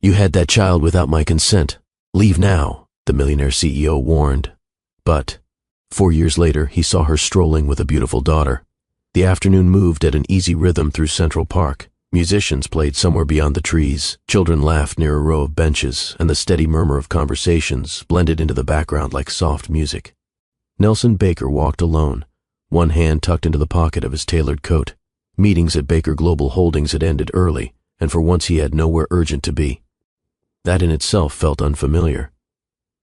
You had that child without my consent. Leave now, the millionaire CEO warned. But 4 years later, he saw her strolling with a beautiful daughter. The afternoon moved at an easy rhythm through Central Park. Musicians played somewhere beyond the trees, children laughed near a row of benches, and the steady murmur of conversations blended into the background like soft music. Nelson Baker walked alone, one hand tucked into the pocket of his tailored coat. Meetings at Baker Global Holdings had ended early, and for once he had nowhere urgent to be. That in itself felt unfamiliar.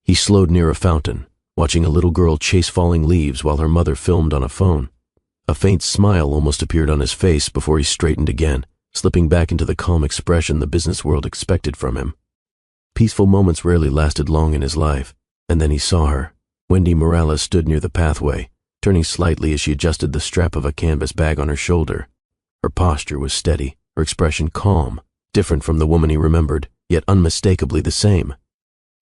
He slowed near a fountain, watching a little girl chase falling leaves while her mother filmed on a phone. A faint smile almost appeared on his face before he straightened again, slipping back into the calm expression the business world expected from him. Peaceful moments rarely lasted long in his life, and then he saw her. Wendy Morales stood near the pathway, turning slightly as she adjusted the strap of a canvas bag on her shoulder. Her posture was steady, her expression calm, different from the woman he remembered, yet unmistakably the same.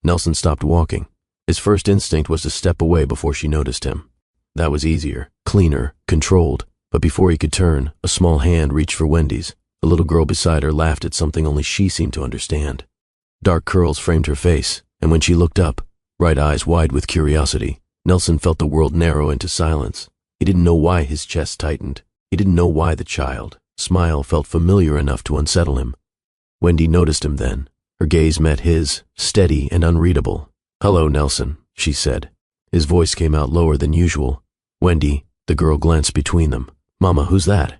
Nelson stopped walking. His first instinct was to step away before she noticed him. That was easier, cleaner, controlled, but before he could turn, a small hand reached for Wendy's. The little girl beside her laughed at something only she seemed to understand. Dark curls framed her face, and when she looked up, bright eyes wide with curiosity, Nelson felt the world narrow into silence. He didn't know why his chest tightened. He didn't know why the child's smile felt familiar enough to unsettle him. Wendy noticed him then. Her gaze met his, steady and unreadable. "Hello, Nelson," she said. His voice came out lower than usual. "Wendy," the girl glanced between them. "Mama, who's that?"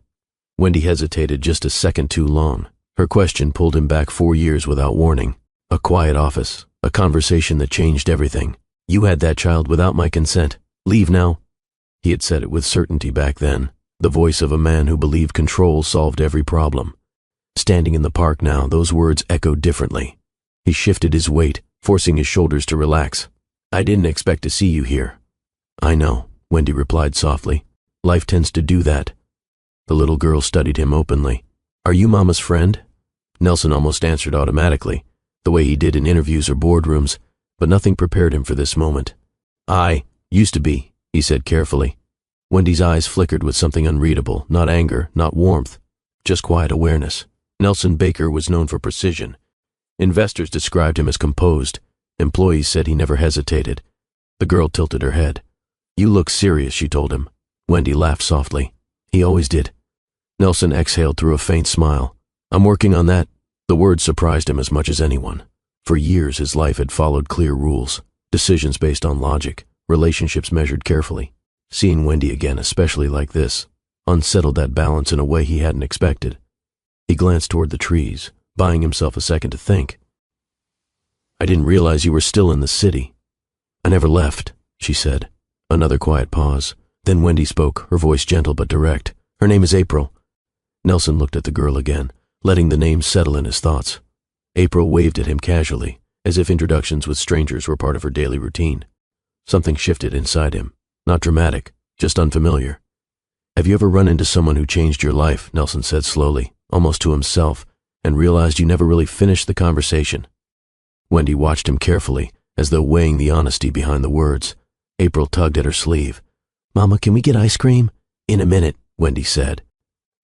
Wendy hesitated just a second too long. Her question pulled him back 4 years without warning. A quiet office, a conversation that changed everything. "You had that child without my consent. Leave now." He had said it with certainty back then, the voice of a man who believed control solved every problem. Standing in the park now, those words echoed differently. He shifted his weight, forcing his shoulders to relax. "I didn't expect to see you here." "I know," Wendy replied softly. "Life tends to do that." The little girl studied him openly. "Are you Mama's friend?" Nelson almost answered automatically, the way he did in interviews or boardrooms, but nothing prepared him for this moment. "I used to be," he said carefully. Wendy's eyes flickered with something unreadable, not anger, not warmth, just quiet awareness. Nelson Baker was known for precision. Investors described him as composed. Employees said he never hesitated. The girl tilted her head. "You look serious," she told him. Wendy laughed softly. "He always did." Nelson exhaled through a faint smile. "I'm working on that." The word surprised him as much as anyone. For years his life had followed clear rules, decisions based on logic, relationships measured carefully. Seeing Wendy again, especially like this, unsettled that balance in a way he hadn't expected. He glanced toward the trees, buying himself a second to think. "I didn't realize you were still in the city." "I never left," she said. Another quiet pause. Then Wendy spoke, her voice gentle but direct. "Her name is April." Nelson looked at the girl again, letting the name settle in his thoughts. April waved at him casually, as if introductions with strangers were part of her daily routine. Something shifted inside him. Not dramatic, just unfamiliar. "Have you ever run into someone who changed your life?" Nelson said slowly, almost to himself, and realized you never really finished the conversation. Wendy watched him carefully, as though weighing the honesty behind the words. April tugged at her sleeve. "Mama, can we get ice cream?" "In a minute," Wendy said.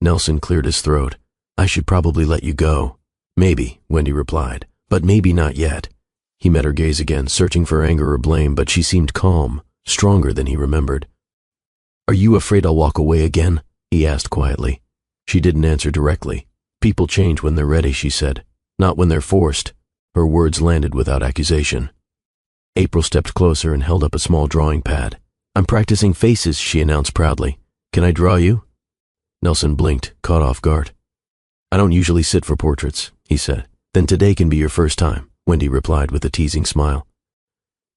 Nelson cleared his throat. "I should probably let you go." "Maybe," Wendy replied, "but maybe not yet." He met her gaze again, searching for anger or blame, but she seemed calm, stronger than he remembered. "Are you afraid I'll walk away again?" he asked quietly. She didn't answer directly. "People change when they're ready," she said, "not when they're forced." Her words landed without accusation. April stepped closer and held up a small drawing pad. "I'm practicing faces," she announced proudly. "Can I draw you?" Nelson blinked, caught off guard. "I don't usually sit for portraits," he said. "Then today can be your first time," Wendy replied with a teasing smile.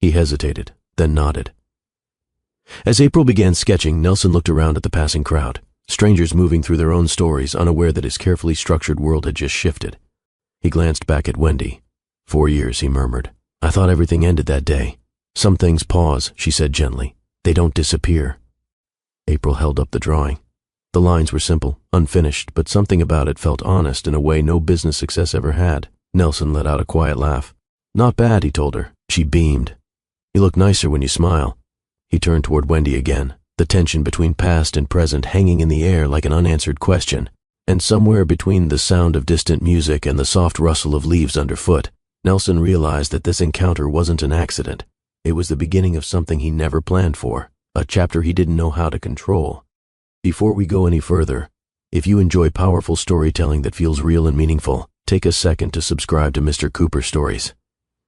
He hesitated, then nodded. As April began sketching, Nelson looked around at the passing crowd, strangers moving through their own stories, unaware that his carefully structured world had just shifted. He glanced back at Wendy. 4 years, he murmured. "I thought everything ended that day." "Some things pause," she said gently. "They don't disappear." April held up the drawing. The lines were simple, unfinished, but something about it felt honest in a way no business success ever had. Nelson let out a quiet laugh. "Not bad," he told her. She beamed. "You look nicer when you smile." He turned toward Wendy again, the tension between past and present hanging in the air like an unanswered question. And somewhere between the sound of distant music and the soft rustle of leaves underfoot, Nelson realized that this encounter wasn't an accident. It was the beginning of something he never planned for, a chapter he didn't know how to control. Before we go any further, if you enjoy powerful storytelling that feels real and meaningful, take a second to subscribe to Mr. Cooper Stories.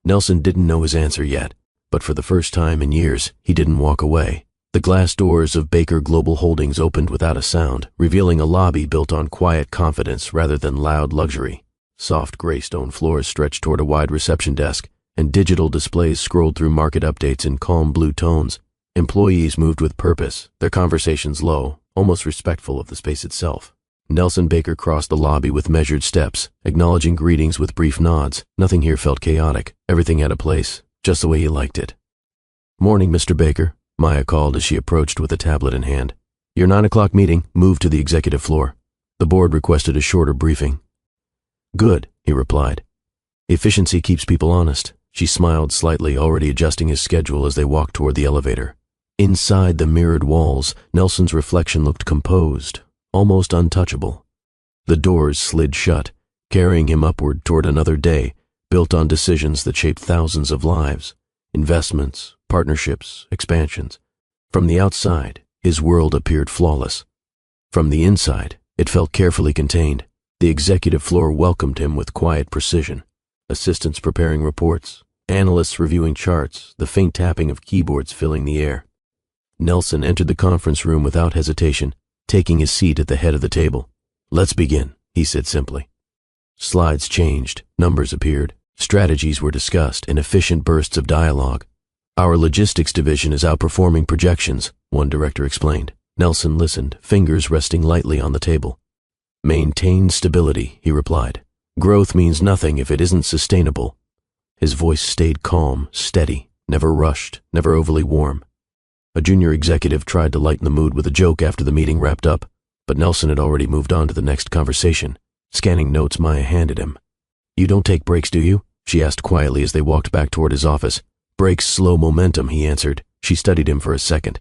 Nelson didn't know his answer yet, but for the first time in years, he didn't walk away. The glass doors of Baker Global Holdings opened without a sound, revealing a lobby built on quiet confidence rather than loud luxury. Soft gray stone floors stretched toward a wide reception desk, and digital displays scrolled through market updates in calm blue tones. Employees moved with purpose, their conversations low, almost respectful of the space itself. Nelson Baker crossed the lobby with measured steps, acknowledging greetings with brief nods. Nothing here felt chaotic. Everything had a place, just the way he liked it. "Morning, Mr. Baker," Maya called as she approached with a tablet in hand. "Your 9 o'clock meeting moved to the executive floor. The board requested a shorter briefing." "Good," he replied. "Efficiency keeps people honest." She smiled slightly, already adjusting his schedule as they walked toward the elevator. Inside the mirrored walls, Nelson's reflection looked composed, almost untouchable. The doors slid shut, carrying him upward toward another day, built on decisions that shaped thousands of lives, investments, partnerships, expansions. From the outside, his world appeared flawless. From the inside, it felt carefully contained. The executive floor welcomed him with quiet precision. Assistants preparing reports, analysts reviewing charts, the faint tapping of keyboards filling the air. Nelson entered the conference room without hesitation, taking his seat at the head of the table. "Let's begin," he said simply. Slides changed, numbers appeared, strategies were discussed in efficient bursts of dialogue. "Our logistics division is outperforming projections," one director explained. Nelson listened, fingers resting lightly on the table. "Maintain stability," he replied. "Growth means nothing if it isn't sustainable." His voice stayed calm, steady, never rushed, never overly warm. A junior executive tried to lighten the mood with a joke after the meeting wrapped up, but Nelson had already moved on to the next conversation, scanning notes Maya handed him. "You don't take breaks, do you?" she asked quietly as they walked back toward his office. "Breaks slow momentum," he answered. She studied him for a second.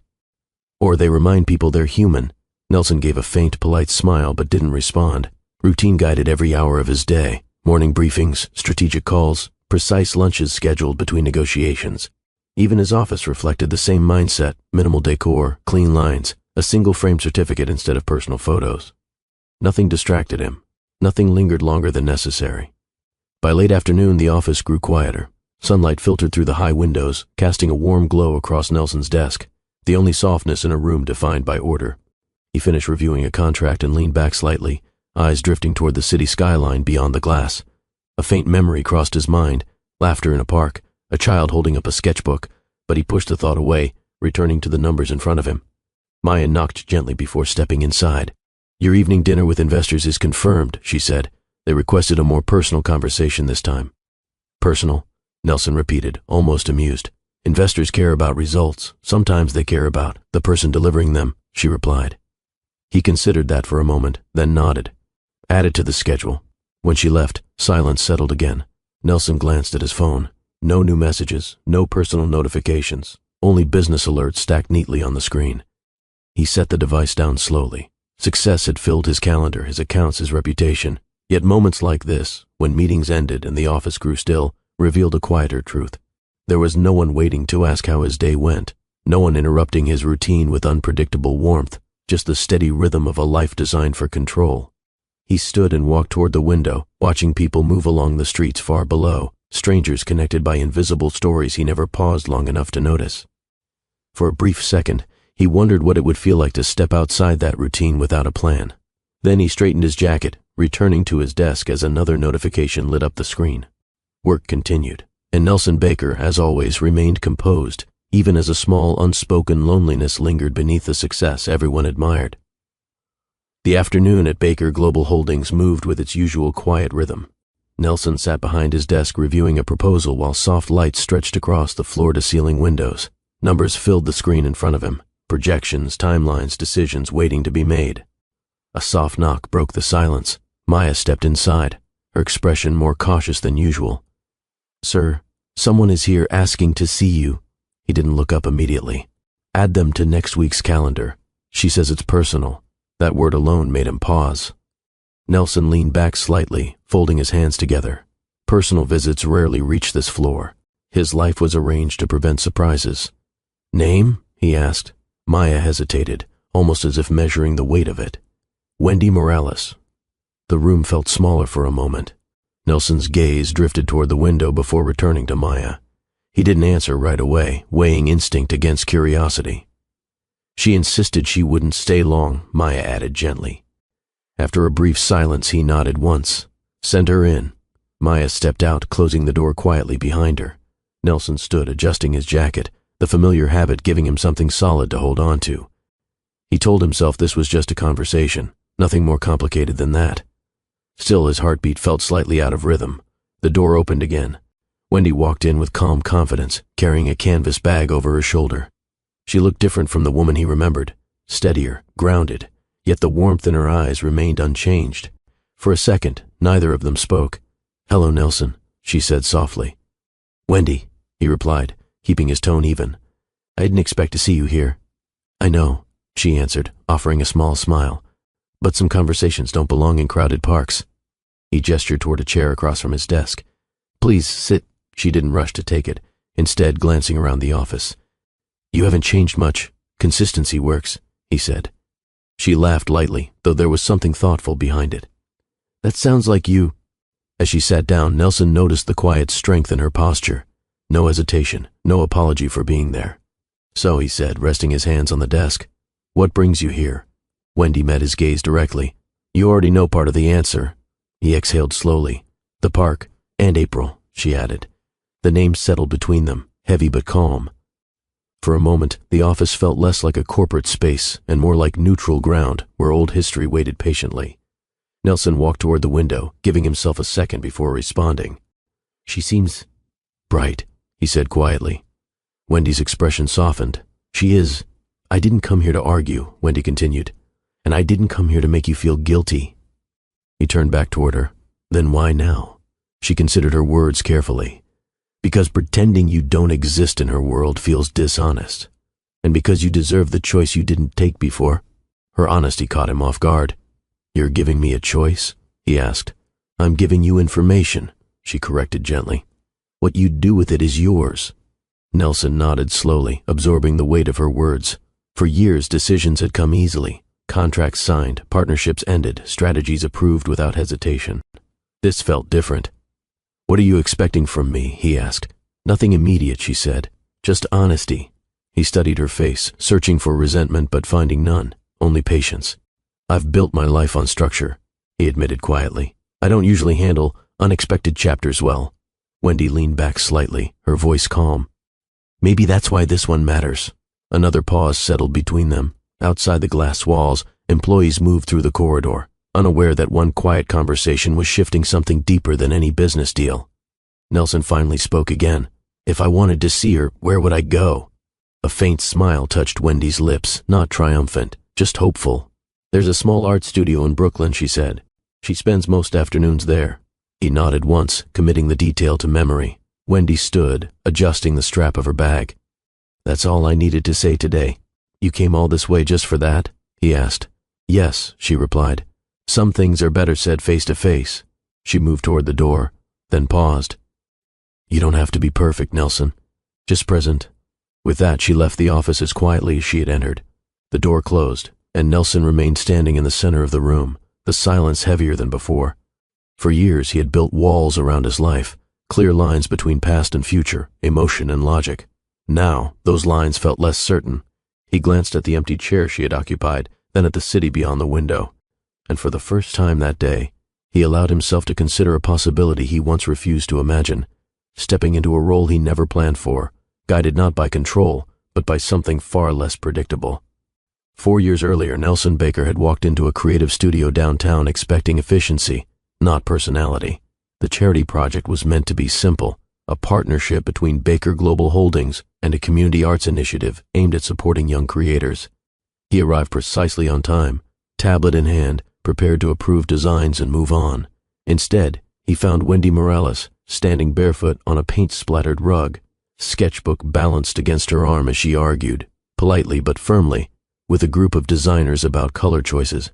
"Or they remind people they're human." Nelson gave a faint, polite smile but didn't respond. Routine guided every hour of his day. Morning briefings, strategic calls, precise lunches scheduled between negotiations. Even his office reflected the same mindset: minimal decor, clean lines, a single-frame certificate instead of personal photos. Nothing distracted him. Nothing lingered longer than necessary. By late afternoon, the office grew quieter. Sunlight filtered through the high windows, casting a warm glow across Nelson's desk, the only softness in a room defined by order. He finished reviewing a contract and leaned back slightly, eyes drifting toward the city skyline beyond the glass. A faint memory crossed his mind: laughter in a park, a child holding up a sketchbook, but he pushed the thought away, returning to the numbers in front of him. Maya knocked gently before stepping inside. "Your evening dinner with investors is confirmed," she said. "They requested a more personal conversation this time." "Personal?" Nelson repeated, almost amused. "Investors care about results. Sometimes they care about the person delivering them," she replied. He considered that for a moment, then nodded. "Add it to the schedule." When she left, silence settled again. Nelson glanced at his phone. No new messages, no personal notifications, only business alerts stacked neatly on the screen. He set the device down slowly. Success had filled his calendar, his accounts, his reputation. Yet moments like this, when meetings ended and the office grew still, revealed a quieter truth. There was no one waiting to ask how his day went, no one interrupting his routine with unpredictable warmth, just the steady rhythm of a life designed for control. He stood and walked toward the window, watching people move along the streets far below, strangers connected by invisible stories he never paused long enough to notice. For a brief second, he wondered what it would feel like to step outside that routine without a plan. Then he straightened his jacket, returning to his desk as another notification lit up the screen. Work continued, and Nelson Baker, as always, remained composed, even as a small, unspoken loneliness lingered beneath the success everyone admired. The afternoon at Baker Global Holdings moved with its usual quiet rhythm. Nelson sat behind his desk reviewing a proposal while soft lights stretched across the floor-to-ceiling windows. Numbers filled the screen in front of him, projections, timelines, decisions waiting to be made. A soft knock broke the silence. Maya stepped inside, her expression more cautious than usual. "Sir, someone is here asking to see you." He didn't look up immediately. "Add them to next week's calendar. She says it's personal." That word alone made him pause. Nelson leaned back slightly, folding his hands together. Personal visits rarely reached this floor. His life was arranged to prevent surprises. "Name?" he asked. Maya hesitated, almost as if measuring the weight of it. "Wendy Morales." The room felt smaller for a moment. Nelson's gaze drifted toward the window before returning to Maya. He didn't answer right away, weighing instinct against curiosity. "She insisted she wouldn't stay long," Maya added gently. After a brief silence, he nodded once. "Send her in." Maya stepped out, closing the door quietly behind her. Nelson stood, adjusting his jacket, the familiar habit giving him something solid to hold on to. He told himself this was just a conversation, nothing more complicated than that. Still, his heartbeat felt slightly out of rhythm. The door opened again. Wendy walked in with calm confidence, carrying a canvas bag over her shoulder. She looked different from the woman he remembered, steadier, grounded, yet the warmth in her eyes remained unchanged. For a second, neither of them spoke. "Hello, Nelson," she said softly. "Wendy," he replied, keeping his tone even. "I didn't expect to see you here." "I know," she answered, offering a small smile. "But some conversations don't belong in crowded parks." He gestured toward a chair across from his desk. "Please sit." She didn't rush to take it, instead glancing around the office. "You haven't changed much. Consistency works," he said. She laughed lightly, though there was something thoughtful behind it. "That sounds like you." As she sat down, Nelson noticed the quiet strength in her posture. No hesitation, no apology for being there. "So," he said, resting his hands on the desk, "what brings you here?" Wendy met his gaze directly. "You already know part of the answer." He exhaled slowly. "The park, and April," she added. The names settled between them, heavy but calm. For a moment, the office felt less like a corporate space and more like neutral ground where old history waited patiently. Nelson walked toward the window, giving himself a second before responding. "She seems bright," he said quietly. Wendy's expression softened. "She is. I didn't come here to argue," Wendy continued. "And I didn't come here to make you feel guilty." He turned back toward her. "Then why now?" She considered her words carefully. "Because pretending you don't exist in her world feels dishonest. And because you deserve the choice you didn't take before." Her honesty caught him off guard. "You're giving me a choice?" he asked. "I'm giving you information," she corrected gently. "What you do with it is yours." Nelson nodded slowly, absorbing the weight of her words. For years, decisions had come easily. Contracts signed, partnerships ended, strategies approved without hesitation. This felt different. "What are you expecting from me?" he asked. "Nothing immediate," she said. "Just honesty." He studied her face, searching for resentment but finding none, only patience. "I've built my life on structure," he admitted quietly. "I don't usually handle unexpected chapters well." Wendy leaned back slightly, her voice calm. "Maybe that's why this one matters." Another pause settled between them. Outside the glass walls, employees moved through the corridor, unaware that one quiet conversation was shifting something deeper than any business deal. Nelson finally spoke again. "If I wanted to see her, where would I go?" A faint smile touched Wendy's lips, not triumphant, just hopeful. "There's a small art studio in Brooklyn," she said. "She spends most afternoons there." He nodded once, committing the detail to memory. Wendy stood, adjusting the strap of her bag. "That's all I needed to say today." "You came all this way just for that?" he asked. "Yes," she replied. "Some things are better said face to face." She moved toward the door, then paused. "You don't have to be perfect, Nelson. Just present." With that, she left the office as quietly as she had entered. The door closed, and Nelson remained standing in the center of the room, the silence heavier than before. For years, he had built walls around his life, clear lines between past and future, emotion and logic. Now, those lines felt less certain. He glanced at the empty chair she had occupied, then at the city beyond the window. And for the first time that day, he allowed himself to consider a possibility he once refused to imagine, stepping into a role he never planned for, guided not by control, but by something far less predictable. 4 years earlier, Nelson Baker had walked into a creative studio downtown expecting efficiency, not personality. The charity project was meant to be simple, a partnership between Baker Global Holdings and a community arts initiative aimed at supporting young creators. He arrived precisely on time, tablet in hand, prepared to approve designs and move on. Instead, he found Wendy Morales standing barefoot on a paint-splattered rug, sketchbook balanced against her arm as she argued, politely but firmly, with a group of designers about color choices.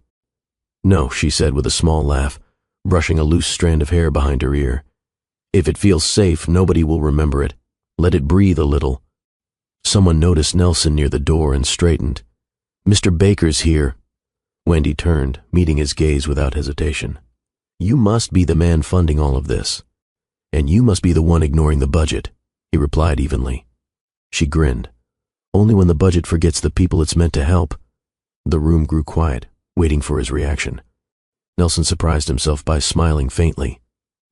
No, she said with a small laugh, brushing a loose strand of hair behind her ear. If it feels safe, nobody will remember it. Let it breathe a little. Someone noticed Nelson near the door and straightened. Mr. Baker's here. Wendy turned, meeting his gaze without hesitation. You must be the man funding all of this. And you must be the one ignoring the budget, he replied evenly. She grinned. Only when the budget forgets the people it's meant to help. The room grew quiet, waiting for his reaction. Nelson surprised himself by smiling faintly.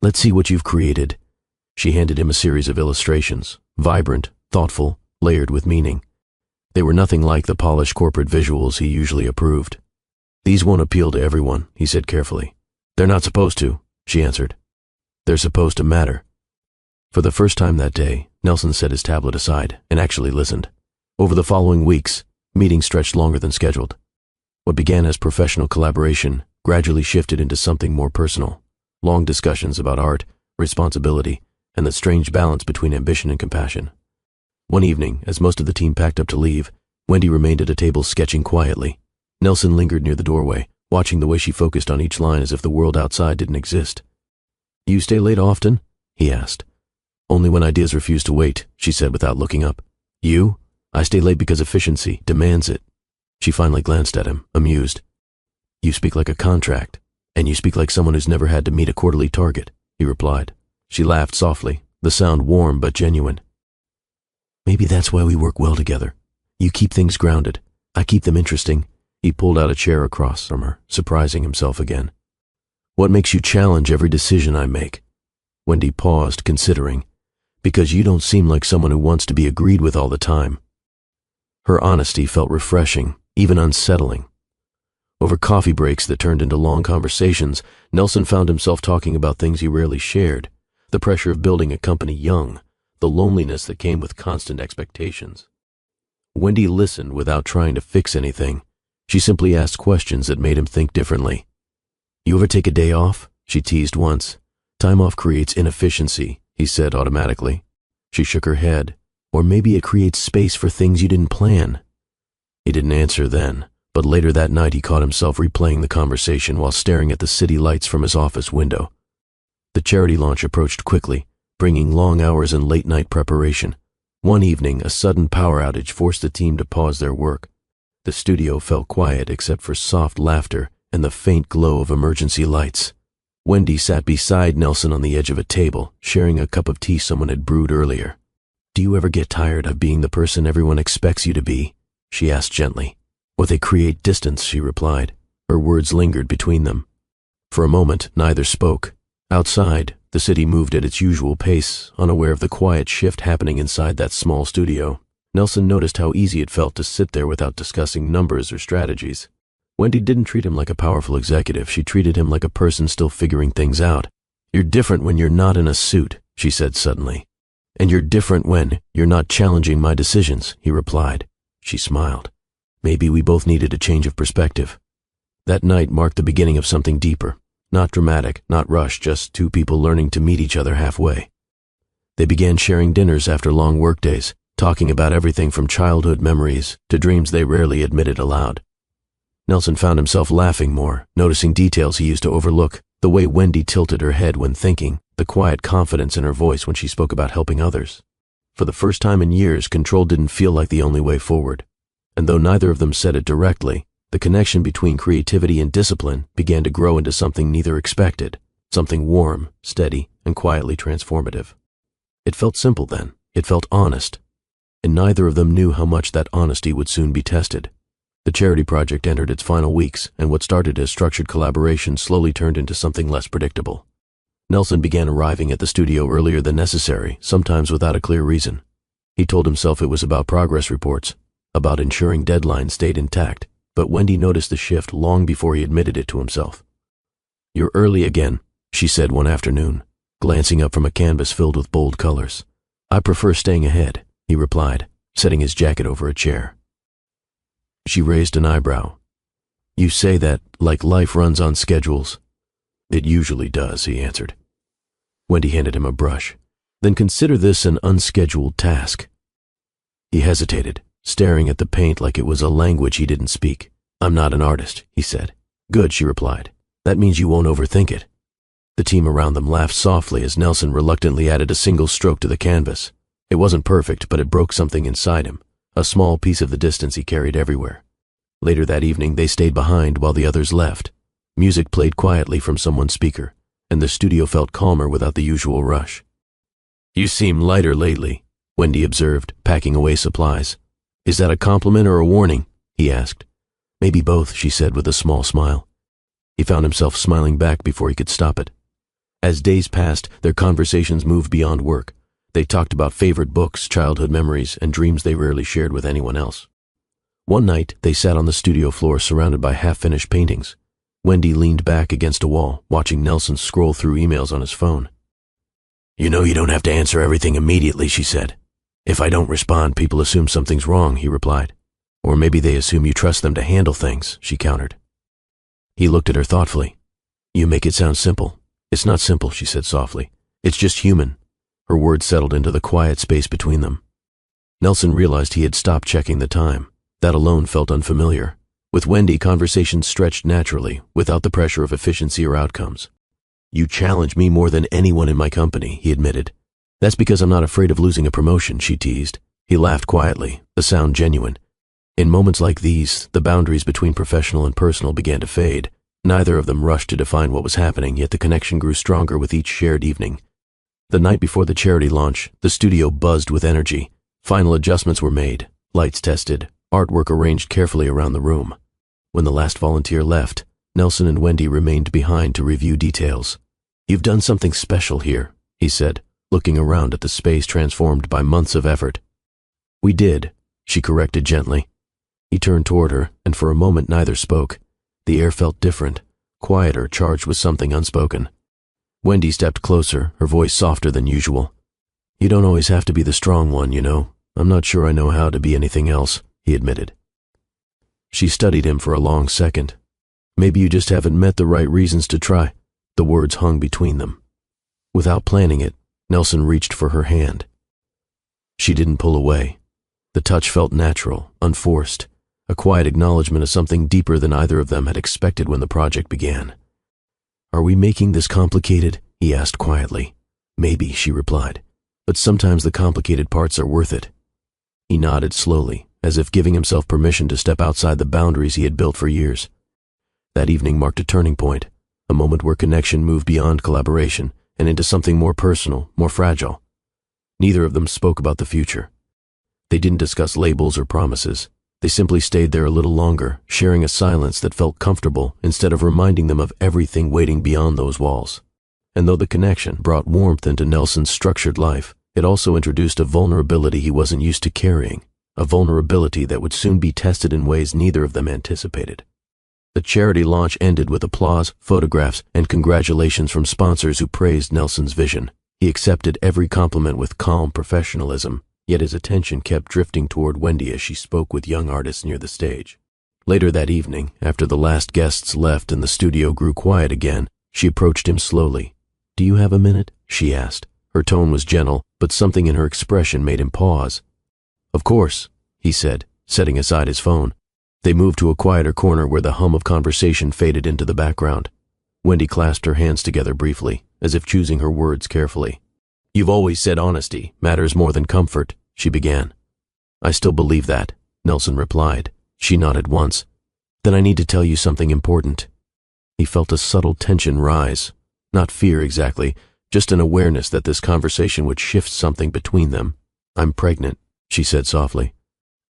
Let's see what you've created. She handed him a series of illustrations, vibrant, thoughtful, layered with meaning. They were nothing like the polished corporate visuals he usually approved. These won't appeal to everyone, he said carefully. They're not supposed to, she answered. They're supposed to matter. For the first time that day, Nelson set his tablet aside and actually listened. Over the following weeks, meetings stretched longer than scheduled. What began as professional collaboration gradually shifted into something more personal. Long discussions about art, responsibility, and the strange balance between ambition and compassion. One evening, as most of the team packed up to leave, Wendy remained at a table sketching quietly. Nelson lingered near the doorway, watching the way she focused on each line as if the world outside didn't exist. You stay late often? He asked. Only when ideas refuse to wait, she said without looking up. You? I stay late because efficiency demands it. She finally glanced at him, amused. You speak like a contract, and you speak like someone who's never had to meet a quarterly target, he replied. She laughed softly, the sound warm but genuine. Maybe that's why we work well together. You keep things grounded. I keep them interesting. He pulled out a chair across from her, surprising himself again. What makes you challenge every decision I make? Wendy paused, considering. Because you don't seem like someone who wants to be agreed with all the time. Her honesty felt refreshing, even unsettling. Over coffee breaks that turned into long conversations, Nelson found himself talking about things he rarely shared. The pressure of building a company young, the loneliness that came with constant expectations. Wendy listened without trying to fix anything. She simply asked questions that made him think differently. You ever take a day off? She teased once. Time off creates inefficiency, he said automatically. She shook her head. Or maybe it creates space for things you didn't plan. He didn't answer then, but later that night he caught himself replaying the conversation while staring at the city lights from his office window. The charity launch approached quickly, bringing long hours and late-night preparation. One evening, a sudden power outage forced the team to pause their work. The studio fell quiet except for soft laughter and the faint glow of emergency lights. Wendy sat beside Nelson on the edge of a table, sharing a cup of tea someone had brewed earlier. Do you ever get tired of being the person everyone expects you to be? She asked gently. Or they create distance, she replied. Her words lingered between them. For a moment, neither spoke. Outside, the city moved at its usual pace, unaware of the quiet shift happening inside that small studio. Nelson noticed how easy it felt to sit there without discussing numbers or strategies. Wendy didn't treat him like a powerful executive. She treated him like a person still figuring things out. You're different when you're not in a suit, she said suddenly. And you're different when you're not challenging my decisions, he replied. She smiled. Maybe we both needed a change of perspective. That night marked the beginning of something deeper. Not dramatic, not rushed, just two people learning to meet each other halfway. They began sharing dinners after long workdays, talking about everything from childhood memories to dreams they rarely admitted aloud. Nelson found himself laughing more, noticing details he used to overlook, the way Wendy tilted her head when thinking, the quiet confidence in her voice when she spoke about helping others. For the first time in years, control didn't feel like the only way forward. And though neither of them said it directly, the connection between creativity and discipline began to grow into something neither expected, something warm, steady, and quietly transformative. It felt simple then. It felt honest. And neither of them knew how much that honesty would soon be tested. The charity project entered its final weeks, and what started as structured collaboration slowly turned into something less predictable. Nelson began arriving at the studio earlier than necessary, sometimes without a clear reason. He told himself it was about progress reports, about ensuring deadlines stayed intact, but Wendy noticed the shift long before he admitted it to himself. You're early again, she said one afternoon, glancing up from a canvas filled with bold colors. I prefer staying ahead, he replied, setting his jacket over a chair. She raised an eyebrow. You say that like life runs on schedules. It usually does, he answered. Wendy handed him a brush. Then consider this an unscheduled task. He hesitated, staring at the paint like it was a language he didn't speak. I'm not an artist, he said. Good, she replied. That means you won't overthink it. The team around them laughed softly as Nelson reluctantly added a single stroke to the canvas. It wasn't perfect, but it broke something inside him, a small piece of the distance he carried everywhere. Later that evening, they stayed behind while the others left. Music played quietly from someone's speaker, and the studio felt calmer without the usual rush. You seem lighter lately, Wendy observed, packing away supplies. Is that a compliment or a warning? He asked. Maybe both, she said with a small smile. He found himself smiling back before he could stop it. As days passed, their conversations moved beyond work. They talked about favorite books, childhood memories, and dreams they rarely shared with anyone else. One night, they sat on the studio floor surrounded by half-finished paintings. Wendy leaned back against a wall, watching Nelson scroll through emails on his phone. You know you don't have to answer everything immediately, she said. If I don't respond, people assume something's wrong, he replied. Or maybe they assume you trust them to handle things, she countered. He looked at her thoughtfully. You make it sound simple. It's not simple, she said softly. It's just human. Her words settled into the quiet space between them. Nelson realized he had stopped checking the time. That alone felt unfamiliar. With Wendy, conversations stretched naturally, without the pressure of efficiency or outcomes. You challenge me more than anyone in my company, he admitted. That's because I'm not afraid of losing a promotion, she teased. He laughed quietly, the sound genuine. In moments like these, the boundaries between professional and personal began to fade. Neither of them rushed to define what was happening, yet the connection grew stronger with each shared evening. The night before the charity launch, the studio buzzed with energy. Final adjustments were made, lights tested, artwork arranged carefully around the room. When the last volunteer left, Nelson and Wendy remained behind to review details. You've done something special here, he said, looking around at the space transformed by months of effort. We did, she corrected gently. He turned toward her, and for a moment neither spoke. The air felt different, quieter, charged with something unspoken. Wendy stepped closer, her voice softer than usual. You don't always have to be the strong one, you know. I'm not sure I know how to be anything else, he admitted. She studied him for a long second. Maybe you just haven't met the right reasons to try. The words hung between them. Without planning it, Nelson reached for her hand. She didn't pull away. The touch felt natural, unforced, a quiet acknowledgement of something deeper than either of them had expected when the project began. Are we making this complicated? He asked quietly. Maybe, she replied, but sometimes the complicated parts are worth it. He nodded slowly, as if giving himself permission to step outside the boundaries he had built for years. That evening marked a turning point, a moment where connection moved beyond collaboration and into something more personal, more fragile. Neither of them spoke about the future. They didn't discuss labels or promises. They simply stayed there a little longer, sharing a silence that felt comfortable instead of reminding them of everything waiting beyond those walls. And though the connection brought warmth into Nelson's structured life, it also introduced a vulnerability he wasn't used to carrying, a vulnerability that would soon be tested in ways neither of them anticipated. The charity launch ended with applause, photographs, and congratulations from sponsors who praised Nelson's vision. He accepted every compliment with calm professionalism, yet his attention kept drifting toward Wendy as she spoke with young artists near the stage. Later that evening, after the last guests left and the studio grew quiet again, she approached him slowly. Do you have a minute? She asked. Her tone was gentle, but something in her expression made him pause. Of course, he said, setting aside his phone. They moved to a quieter corner where the hum of conversation faded into the background. Wendy clasped her hands together briefly, as if choosing her words carefully. You've always said honesty matters more than comfort, she began. I still believe that, Nelson replied. She nodded once. Then I need to tell you something important. He felt a subtle tension rise. Not fear exactly, just an awareness that this conversation would shift something between them. I'm pregnant, she said softly.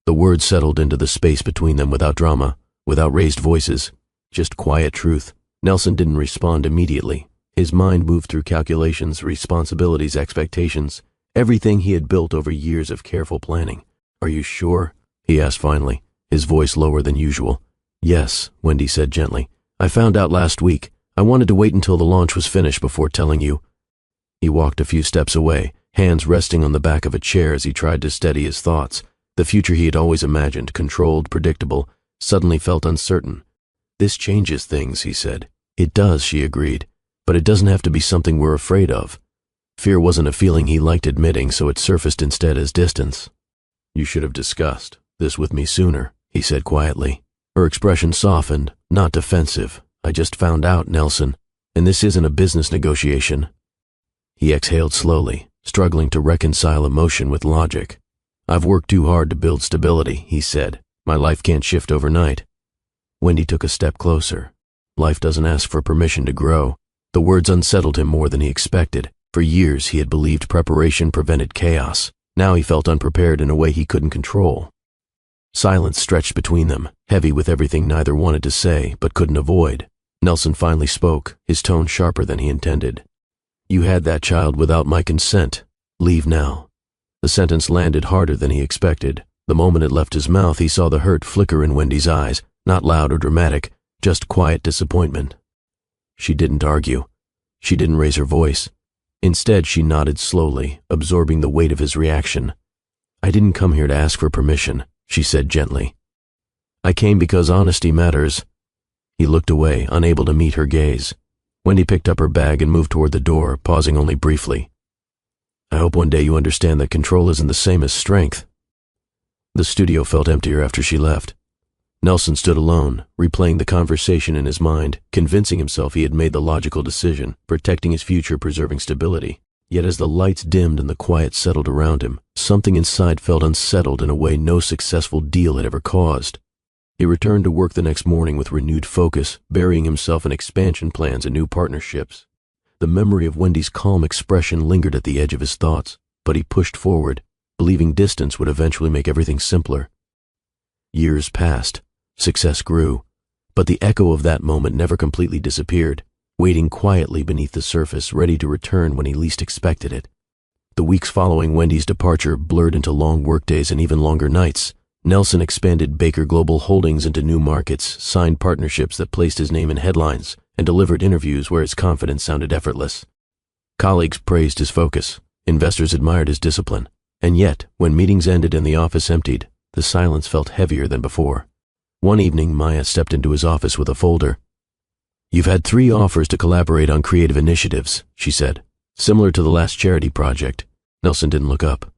The words settled into the space between them without drama, without raised voices, just quiet truth. Nelson didn't respond immediately. His mind moved through calculations, responsibilities, expectations, everything he had built over years of careful planning. Are you sure? He asked finally, his voice lower than usual. Yes, Wendy said gently. I found out last week. I wanted to wait until the launch was finished before telling you. He walked a few steps away, hands resting on the back of a chair as he tried to steady his thoughts. The future he had always imagined, controlled, predictable, suddenly felt uncertain. This changes things, he said. It does, she agreed, but it doesn't have to be something we're afraid of. Fear wasn't a feeling he liked admitting, so it surfaced instead as distance. You should have discussed this with me sooner, he said quietly. Her expression softened, not defensive, I just found out, Nelson, and this isn't a business negotiation. He exhaled slowly, struggling to reconcile emotion with logic. I've worked too hard to build stability, he said. My life can't shift overnight. Wendy took a step closer. Life doesn't ask for permission to grow. The words unsettled him more than he expected. For years he had believed preparation prevented chaos. Now he felt unprepared in a way he couldn't control. Silence stretched between them, heavy with everything neither wanted to say but couldn't avoid. Nelson finally spoke, his tone sharper than he intended. You had that child without my consent. Leave now. The sentence landed harder than he expected. The moment it left his mouth, he saw the hurt flicker in Wendy's eyes, not loud or dramatic, just quiet disappointment. She didn't argue. She didn't raise her voice. Instead, she nodded slowly, absorbing the weight of his reaction. I didn't come here to ask for permission, she said gently. I came because honesty matters. He looked away, unable to meet her gaze. Wendy picked up her bag and moved toward the door, pausing only briefly. I hope one day you understand that control isn't the same as strength. The studio felt emptier after she left. Nelson stood alone, replaying the conversation in his mind, convincing himself he had made the logical decision, protecting his future, preserving stability. Yet as the lights dimmed and the quiet settled around him, something inside felt unsettled in a way no successful deal had ever caused. He returned to work the next morning with renewed focus, burying himself in expansion plans and new partnerships. The memory of Wendy's calm expression lingered at the edge of his thoughts, but he pushed forward, believing distance would eventually make everything simpler. Years passed. Success grew, but the echo of that moment never completely disappeared, waiting quietly beneath the surface, ready to return when he least expected it. The weeks following Wendy's departure blurred into long workdays and even longer nights. Nelson expanded Baker Global Holdings into new markets, signed partnerships that placed his name in headlines, and delivered interviews where his confidence sounded effortless. Colleagues praised his focus, investors admired his discipline, and yet, when meetings ended and the office emptied, the silence felt heavier than before. One evening, Maya stepped into his office with a folder. You've had 3 offers to collaborate on creative initiatives, she said, similar to the last charity project. Nelson didn't look up.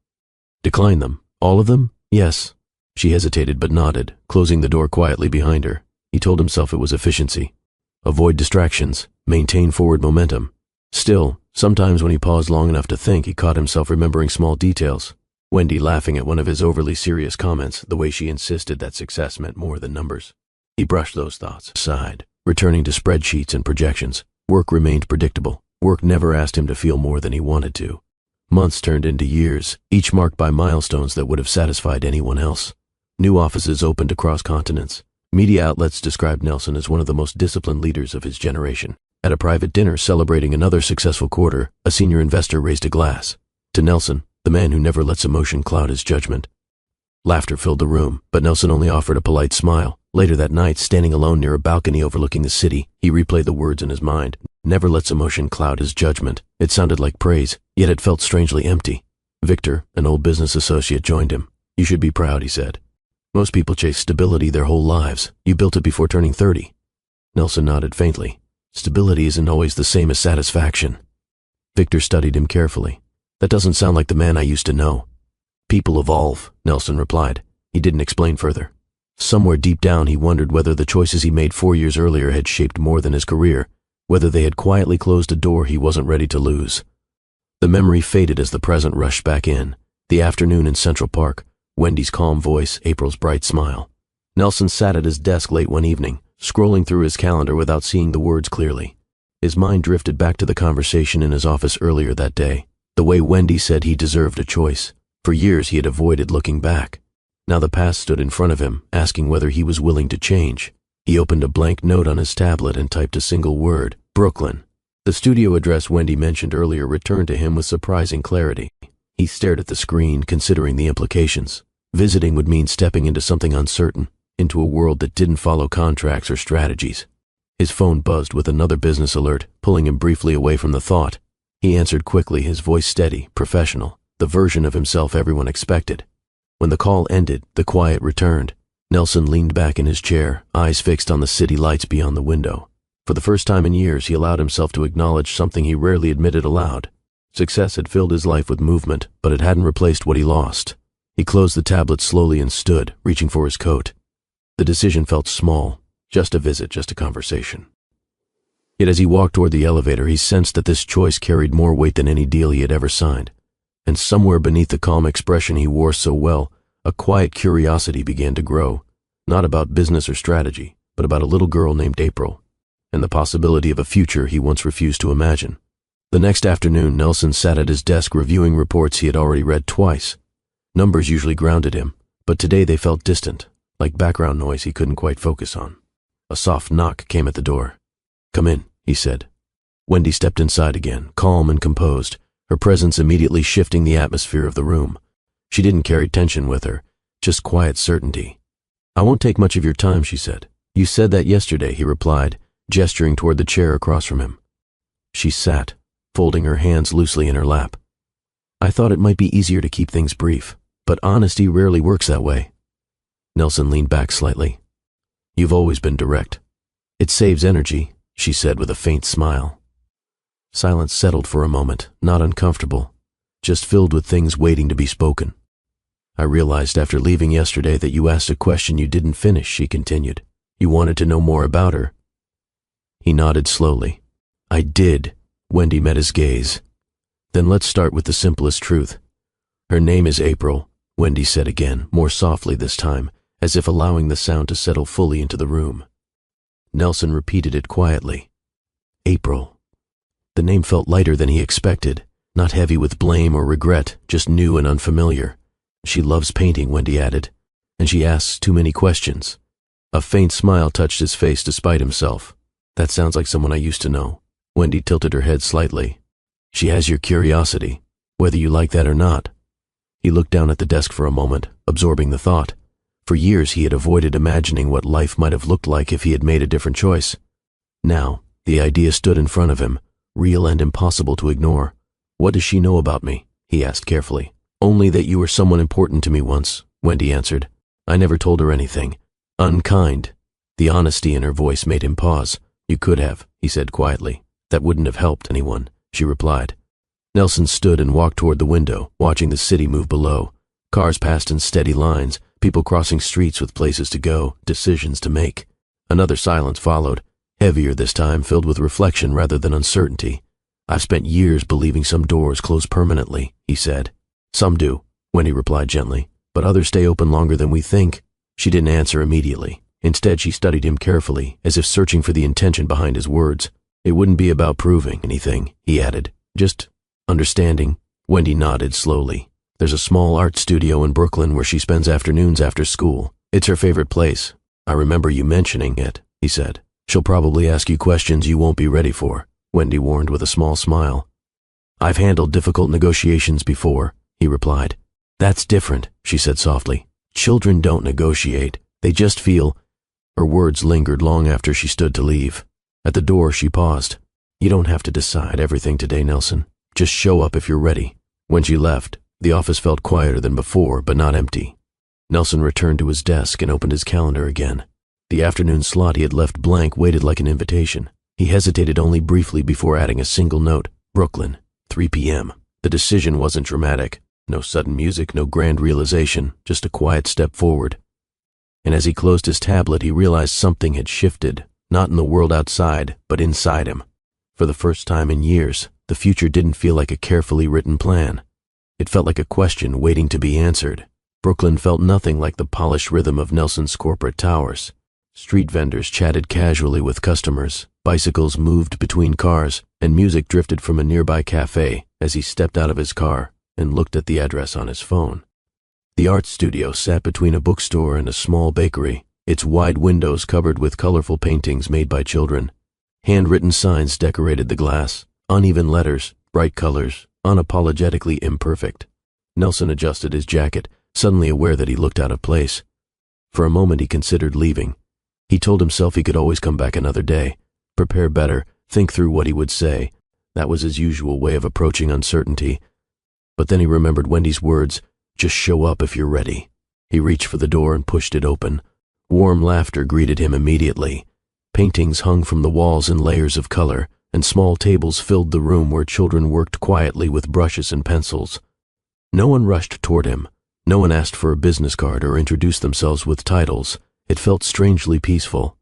Decline them. All of them? Yes. She hesitated but nodded, closing the door quietly behind her. He told himself it was efficiency. Avoid distractions, maintain forward momentum. Still, sometimes when he paused long enough to think, he caught himself remembering small details. Wendy laughing at one of his overly serious comments, the way she insisted that success meant more than numbers. He brushed those thoughts aside, returning to spreadsheets and projections. Work remained predictable. Work never asked him to feel more than he wanted to. Months turned into years, each marked by milestones that would have satisfied anyone else. New offices opened across continents. Media outlets described Nelson as one of the most disciplined leaders of his generation. At a private dinner celebrating another successful quarter, a senior investor raised a glass. To Nelson, the man who never lets emotion cloud his judgment. Laughter filled the room, but Nelson only offered a polite smile. Later that night, standing alone near a balcony overlooking the city, he replayed the words in his mind. Never lets emotion cloud his judgment. It sounded like praise, yet it felt strangely empty. Victor, an old business associate, joined him. You should be proud, he said. Most people chase stability their whole lives. You built it before turning 30. Nelson nodded faintly. Stability isn't always the same as satisfaction. Victor studied him carefully. That doesn't sound like the man I used to know. People evolve, Nelson replied. He didn't explain further. Somewhere deep down he wondered whether the choices he made 4 years earlier had shaped more than his career, whether they had quietly closed a door he wasn't ready to lose. The memory faded as the present rushed back in. The afternoon in Central Park, Wendy's calm voice, April's bright smile. Nelson sat at his desk late one evening, scrolling through his calendar without seeing the words clearly. His mind drifted back to the conversation in his office earlier that day. The way Wendy said he deserved a choice. For years he had avoided looking back. Now the past stood in front of him, asking whether he was willing to change. He opened a blank note on his tablet and typed a single word, Brooklyn. The studio address Wendy mentioned earlier returned to him with surprising clarity. He stared at the screen, considering the implications. Visiting would mean stepping into something uncertain, into a world that didn't follow contracts or strategies. His phone buzzed with another business alert, pulling him briefly away from the thought. He answered quickly, his voice steady, professional, the version of himself everyone expected. When the call ended, the quiet returned. Nelson leaned back in his chair, eyes fixed on the city lights beyond the window. For the first time in years, he allowed himself to acknowledge something he rarely admitted aloud. Success had filled his life with movement, but it hadn't replaced what he lost. He closed the tablet slowly and stood, reaching for his coat. The decision felt small. Just a visit, just a conversation. Yet as he walked toward the elevator, he sensed that this choice carried more weight than any deal he had ever signed. And somewhere beneath the calm expression he wore so well, a quiet curiosity began to grow, not about business or strategy, but about a little girl named April, and the possibility of a future he once refused to imagine. The next afternoon, Nelson sat at his desk reviewing reports he had already read twice. Numbers usually grounded him, but today they felt distant, like background noise he couldn't quite focus on. A soft knock came at the door. "Come in," he said. Wendy stepped inside again, calm and composed, her presence immediately shifting the atmosphere of the room. She didn't carry tension with her, just quiet certainty. "I won't take much of your time," she said. "You said that yesterday," he replied, gesturing toward the chair across from him. She sat, folding her hands loosely in her lap. "I thought it might be easier to keep things brief, but honesty rarely works that way." Nelson leaned back slightly. "You've always been direct." "It saves energy," she said with a faint smile. Silence settled for a moment, not uncomfortable, just filled with things waiting to be spoken. "I realized after leaving yesterday that you asked a question you didn't finish," she continued. "You wanted to know more about her." He nodded slowly. "I did." Wendy met his gaze. "Then let's start with the simplest truth. Her name is April," Wendy said again, more softly this time, as if allowing the sound to settle fully into the room. Nelson repeated it quietly. April. The name felt lighter than he expected, not heavy with blame or regret, just new and unfamiliar. "She loves painting," Wendy added, "and she asks too many questions." A faint smile touched his face despite himself. "That sounds like someone I used to know." Wendy tilted her head slightly. "She has your curiosity, whether you like that or not." He looked down at the desk for a moment, absorbing the thought. For years he had avoided imagining what life might have looked like if he had made a different choice. Now, the idea stood in front of him, real and impossible to ignore. "What does she know about me?" he asked carefully. "Only that you were someone important to me once," Wendy answered. "I never told her anything. Unkind." The honesty in her voice made him pause. "You could have," he said quietly. "That wouldn't have helped anyone," she replied. Nelson stood and walked toward the window, watching the city move below. Cars passed in steady lines, people crossing streets with places to go, decisions to make. Another silence followed, heavier this time, filled with reflection rather than uncertainty. "I've spent years believing some doors close permanently," he said. "Some do," Wendy replied gently, "but others stay open longer than we think." She didn't answer immediately. Instead, she studied him carefully, as if searching for the intention behind his words. "It wouldn't be about proving anything," he added. "Just understanding." Wendy nodded slowly. "There's a small art studio in Brooklyn where she spends afternoons after school. It's her favorite place. I remember you mentioning it," he said. "She'll probably ask you questions you won't be ready for," Wendy warned with a small smile. "I've handled difficult negotiations before," he replied. "That's different," she said softly. "Children don't negotiate. They just feel—" Her words lingered long after she stood to leave. At the door, she paused. "You don't have to decide everything today, Nelson. Just show up if you're ready." When she left, the office felt quieter than before, but not empty. Nelson returned to his desk and opened his calendar again. The afternoon slot he had left blank waited like an invitation. He hesitated only briefly before adding a single note: Brooklyn, 3 p.m. The decision wasn't dramatic. No sudden music, no grand realization, just a quiet step forward. And as he closed his tablet, he realized something had shifted, not in the world outside, but inside him. For the first time in years, the future didn't feel like a carefully written plan. It felt like a question waiting to be answered. Brooklyn felt nothing like the polished rhythm of Nelson's corporate towers. Street vendors chatted casually with customers, bicycles moved between cars, and music drifted from a nearby cafe as he stepped out of his car and looked at the address on his phone. The art studio sat between a bookstore and a small bakery, its wide windows covered with colorful paintings made by children. Handwritten signs decorated the glass, uneven letters, bright colors, unapologetically imperfect. Nelson adjusted his jacket, suddenly aware that he looked out of place. For a moment he considered leaving. He told himself he could always come back another day, prepare better, think through what he would say. That was his usual way of approaching uncertainty. But then he remembered Wendy's words, "Just show up if you're ready." He reached for the door and pushed it open. Warm laughter greeted him immediately. Paintings hung from the walls in layers of color, and small tables filled the room where children worked quietly with brushes and pencils. No one rushed toward him. No one asked for a business card or introduced themselves with titles. It felt strangely peaceful.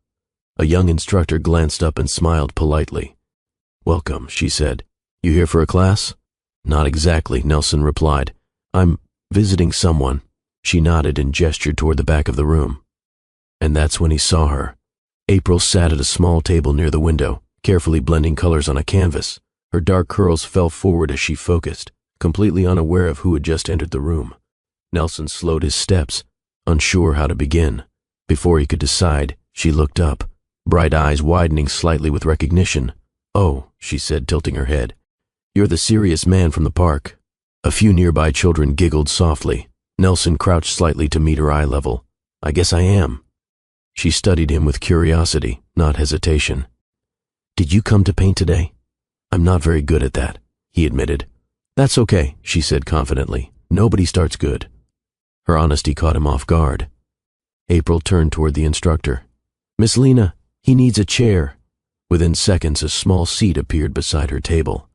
A young instructor glanced up and smiled politely. "Welcome," she said. "You here for a class?" "Not exactly," Nelson replied. "I'm visiting someone." She nodded and gestured toward the back of the room. And that's when he saw her. April sat at a small table near the window, carefully blending colors on a canvas. Her dark curls fell forward as she focused, completely unaware of who had just entered the room. Nelson slowed his steps, unsure how to begin. Before he could decide, she looked up, bright eyes widening slightly with recognition. "Oh," she said, tilting her head. "You're the serious man from the park." A few nearby children giggled softly. Nelson crouched slightly to meet her eye level. "I guess I am." She studied him with curiosity, not hesitation. "Did you come to paint today?" "I'm not very good at that," he admitted. "That's okay," she said confidently. "Nobody starts good." Her honesty caught him off guard. April turned toward the instructor. "Miss Lena, he needs a chair." Within seconds, a small seat appeared beside her table.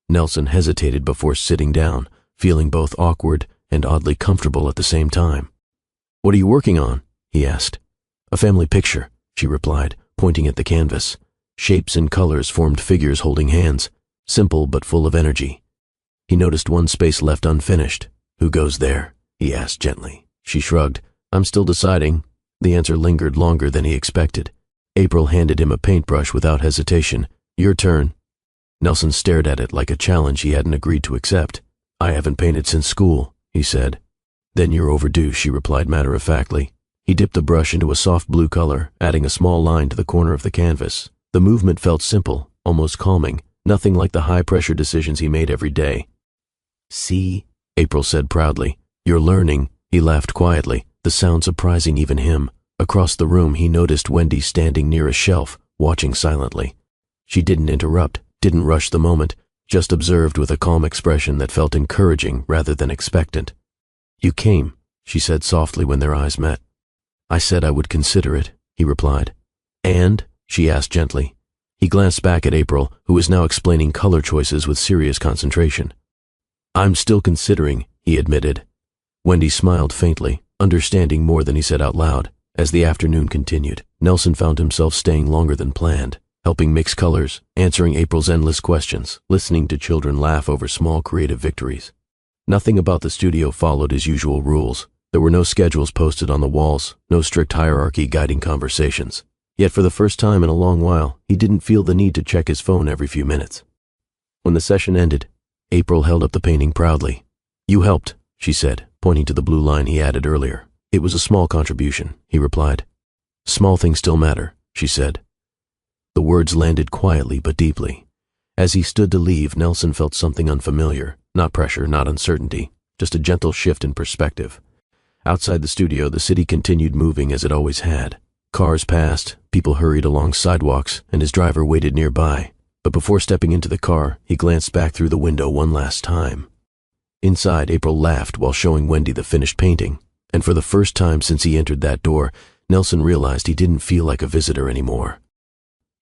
Nelson hesitated before sitting down, feeling both awkward and oddly comfortable at the same time. "What are you working on?" he asked. "A family picture," she replied, pointing at the canvas. Shapes and colors formed figures holding hands, simple but full of energy. He noticed one space left unfinished. "Who goes there?" he asked gently. She shrugged. "I'm still deciding." The answer lingered longer than he expected. April handed him a paintbrush without hesitation. "Your turn." Nelson stared at it like a challenge he hadn't agreed to accept. "I haven't painted since school," he said. "Then you're overdue," she replied matter-of-factly. He dipped the brush into a soft blue color, adding a small line to the corner of the canvas. The movement felt simple, almost calming, nothing like the high-pressure decisions he made every day. "See?" April said proudly. "You're learning." He laughed quietly, the sound surprising even him. Across the room, he noticed Wendy standing near a shelf, watching silently. She didn't interrupt, didn't rush the moment, just observed with a calm expression that felt encouraging rather than expectant. "You came," she said softly when their eyes met. "I said I would consider it," he replied. "And?" she asked gently. He glanced back at April, who was now explaining color choices with serious concentration. "I'm still considering," he admitted. Wendy smiled faintly, understanding more than he said out loud. As the afternoon continued, Nelson found himself staying longer than planned, helping mix colors, answering April's endless questions, listening to children laugh over small creative victories. Nothing about the studio followed his usual rules. There were no schedules posted on the walls, no strict hierarchy guiding conversations. Yet for the first time in a long while, he didn't feel the need to check his phone every few minutes. When the session ended, April held up the painting proudly. "You helped," she said, pointing to the blue line he added earlier. "It was a small contribution," he replied. "Small things still matter," she said. The words landed quietly but deeply. As he stood to leave, Nelson felt something unfamiliar, not pressure, not uncertainty, just a gentle shift in perspective. Outside the studio, the city continued moving as it always had. Cars passed, people hurried along sidewalks, and his driver waited nearby. But before stepping into the car, he glanced back through the window one last time. Inside, April laughed while showing Wendy the finished painting, and for the first time since he entered that door, Nelson realized he didn't feel like a visitor anymore.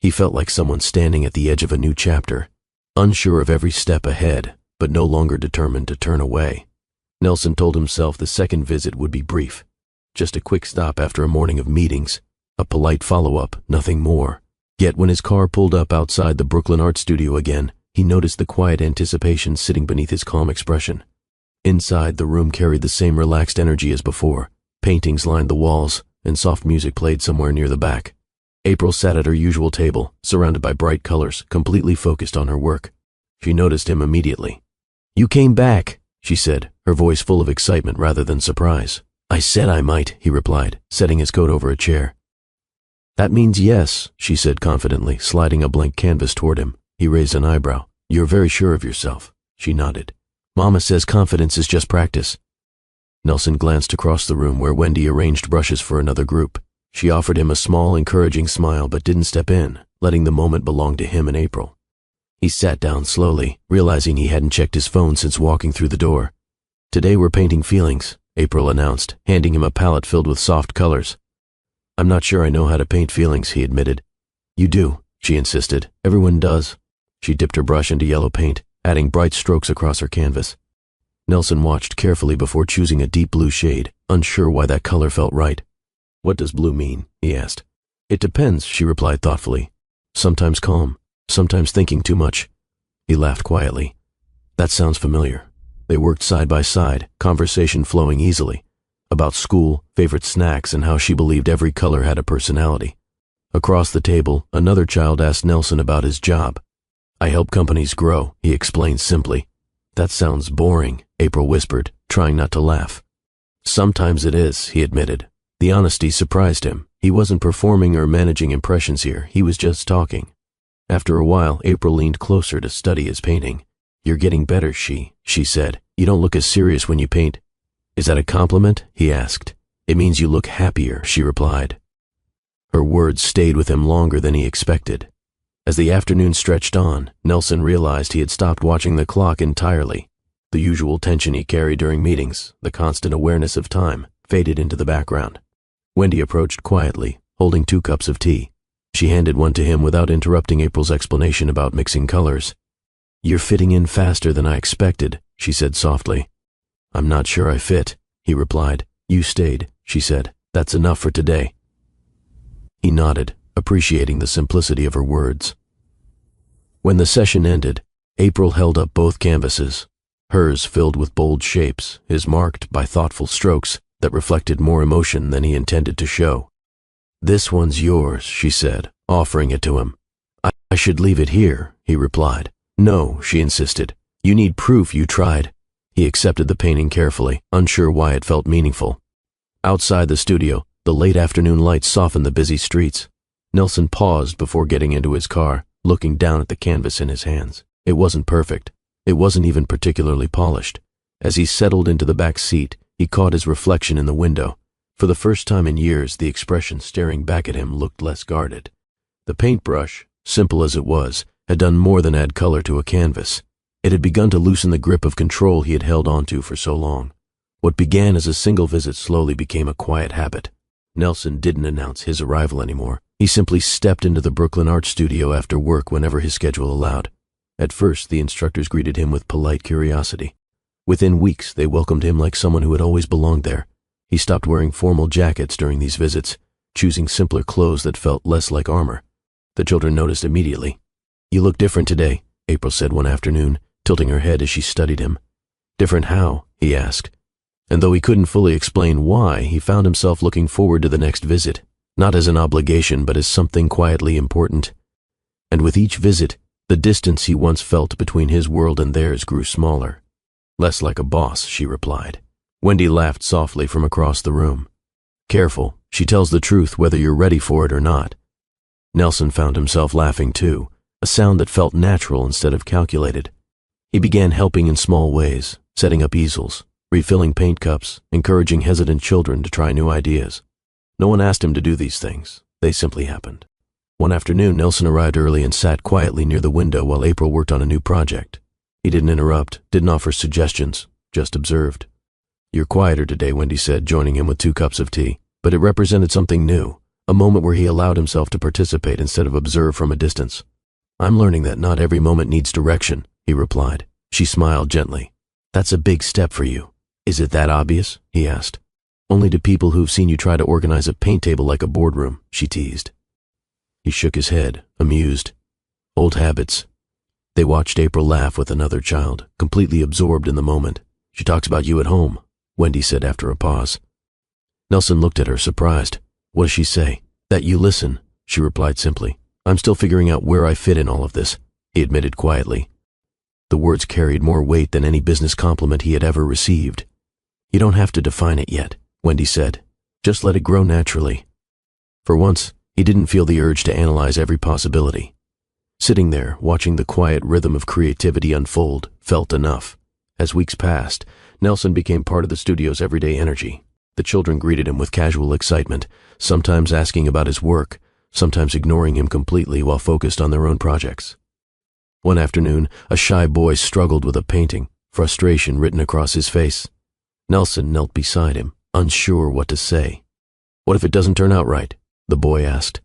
He felt like someone standing at the edge of a new chapter, unsure of every step ahead, but no longer determined to turn away. Nelson told himself the second visit would be brief, just a quick stop after a morning of meetings, a polite follow-up, nothing more. Yet when his car pulled up outside the Brooklyn Art Studio again, he noticed the quiet anticipation sitting beneath his calm expression. Inside, the room carried the same relaxed energy as before. Paintings lined the walls, and soft music played somewhere near the back. April sat at her usual table, surrounded by bright colors, completely focused on her work. She noticed him immediately. "You came back," she said, her voice full of excitement rather than surprise. "I said I might," he replied, setting his coat over a chair. "That means yes," she said confidently, sliding a blank canvas toward him. He raised an eyebrow. "You're very sure of yourself." She nodded. "Mama says confidence is just practice." Nelson glanced across the room where Wendy arranged brushes for another group. She offered him a small, encouraging smile but didn't step in, letting the moment belong to him and April. He sat down slowly, realizing he hadn't checked his phone since walking through the door. "Today we're painting feelings," April announced, handing him a palette filled with soft colors. "I'm not sure I know how to paint feelings," he admitted. "You do," she insisted. "Everyone does." She dipped her brush into yellow paint, adding bright strokes across her canvas. Nelson watched carefully before choosing a deep blue shade, unsure why that color felt right. "What does blue mean?" he asked. It depends, she replied thoughtfully. Sometimes calm, sometimes thinking too much. He laughed quietly. That sounds familiar. They worked side by side, conversation flowing easily. About school, favorite snacks, and how she believed every color had a personality. Across the table, another child asked Nelson about his job. I help companies grow, he explained simply. That sounds boring, April whispered, trying not to laugh. Sometimes it is, he admitted. The honesty surprised him. He wasn't performing or managing impressions here, he was just talking. After a while, April leaned closer to study his painting. You're getting better, she said. You don't look as serious when you paint. Is that a compliment? He asked. It means you look happier, she replied. Her words stayed with him longer than he expected. As the afternoon stretched on, Nelson realized he had stopped watching the clock entirely. The usual tension he carried during meetings, the constant awareness of time, faded into the background. Wendy approached quietly, holding 2 cups of tea. She handed one to him without interrupting April's explanation about mixing colors. You're fitting in faster than I expected, she said softly. I'm not sure I fit, he replied. You stayed, she said. That's enough for today. He nodded, appreciating the simplicity of her words. When the session ended, April held up both canvases, hers filled with bold shapes, his marked by thoughtful strokes that reflected more emotion than he intended to show. This one's yours, she said, offering it to him. I should leave it here, he replied. No, she insisted. You need proof you tried. He accepted the painting carefully, unsure why it felt meaningful. Outside the studio, the late afternoon light softened the busy streets. Nelson paused before getting into his car, looking down at the canvas in his hands. It wasn't perfect. It wasn't even particularly polished. As he settled into the back seat, he caught his reflection in the window. For the first time in years, the expression staring back at him looked less guarded. The paintbrush, simple as it was, had done more than add color to a canvas. It had begun to loosen the grip of control he had held onto for so long. What began as a single visit slowly became a quiet habit. Nelson didn't announce his arrival anymore. He simply stepped into the Brooklyn Art Studio after work whenever his schedule allowed. At first, the instructors greeted him with polite curiosity. Within weeks, they welcomed him like someone who had always belonged there. He stopped wearing formal jackets during these visits, choosing simpler clothes that felt less like armor. The children noticed immediately. You look different today, April said one afternoon, tilting her head as she studied him. Different how? He asked. And though he couldn't fully explain why, he found himself looking forward to the next visit, not as an obligation but as something quietly important. And with each visit, the distance he once felt between his world and theirs grew smaller. Less like a boss, she replied. Wendy laughed softly from across the room. Careful, she tells the truth whether you're ready for it or not. Nelson found himself laughing too, a sound that felt natural instead of calculated. He began helping in small ways, setting up easels, refilling paint cups, encouraging hesitant children to try new ideas. No one asked him to do these things. They simply happened. One afternoon, Nelson arrived early and sat quietly near the window while April worked on a new project. He didn't interrupt, didn't offer suggestions, just observed. You're quieter today, Wendy said, joining him with 2 cups of tea. But it represented something new, a moment where he allowed himself to participate instead of observe from a distance. I'm learning that not every moment needs direction, he replied. She smiled gently. That's a big step for you. Is it that obvious? He asked. Only to people who've seen you try to organize a paint table like a boardroom, she teased. He shook his head, amused. Old habits. They watched April laugh with another child, completely absorbed in the moment. She talks about you at home, Wendy said after a pause. Nelson looked at her, surprised. What does she say? That you listen, she replied simply. I'm still figuring out where I fit in all of this, he admitted quietly. The words carried more weight than any business compliment he had ever received. You don't have to define it yet, Wendy said. Just let it grow naturally. For once, he didn't feel the urge to analyze every possibility. Sitting there, watching the quiet rhythm of creativity unfold, felt enough. As weeks passed, Nelson became part of the studio's everyday energy. The children greeted him with casual excitement, sometimes asking about his work, sometimes ignoring him completely while focused on their own projects. One afternoon, a shy boy struggled with a painting, frustration written across his face. Nelson knelt beside him, unsure what to say. What if it doesn't turn out right? The boy asked.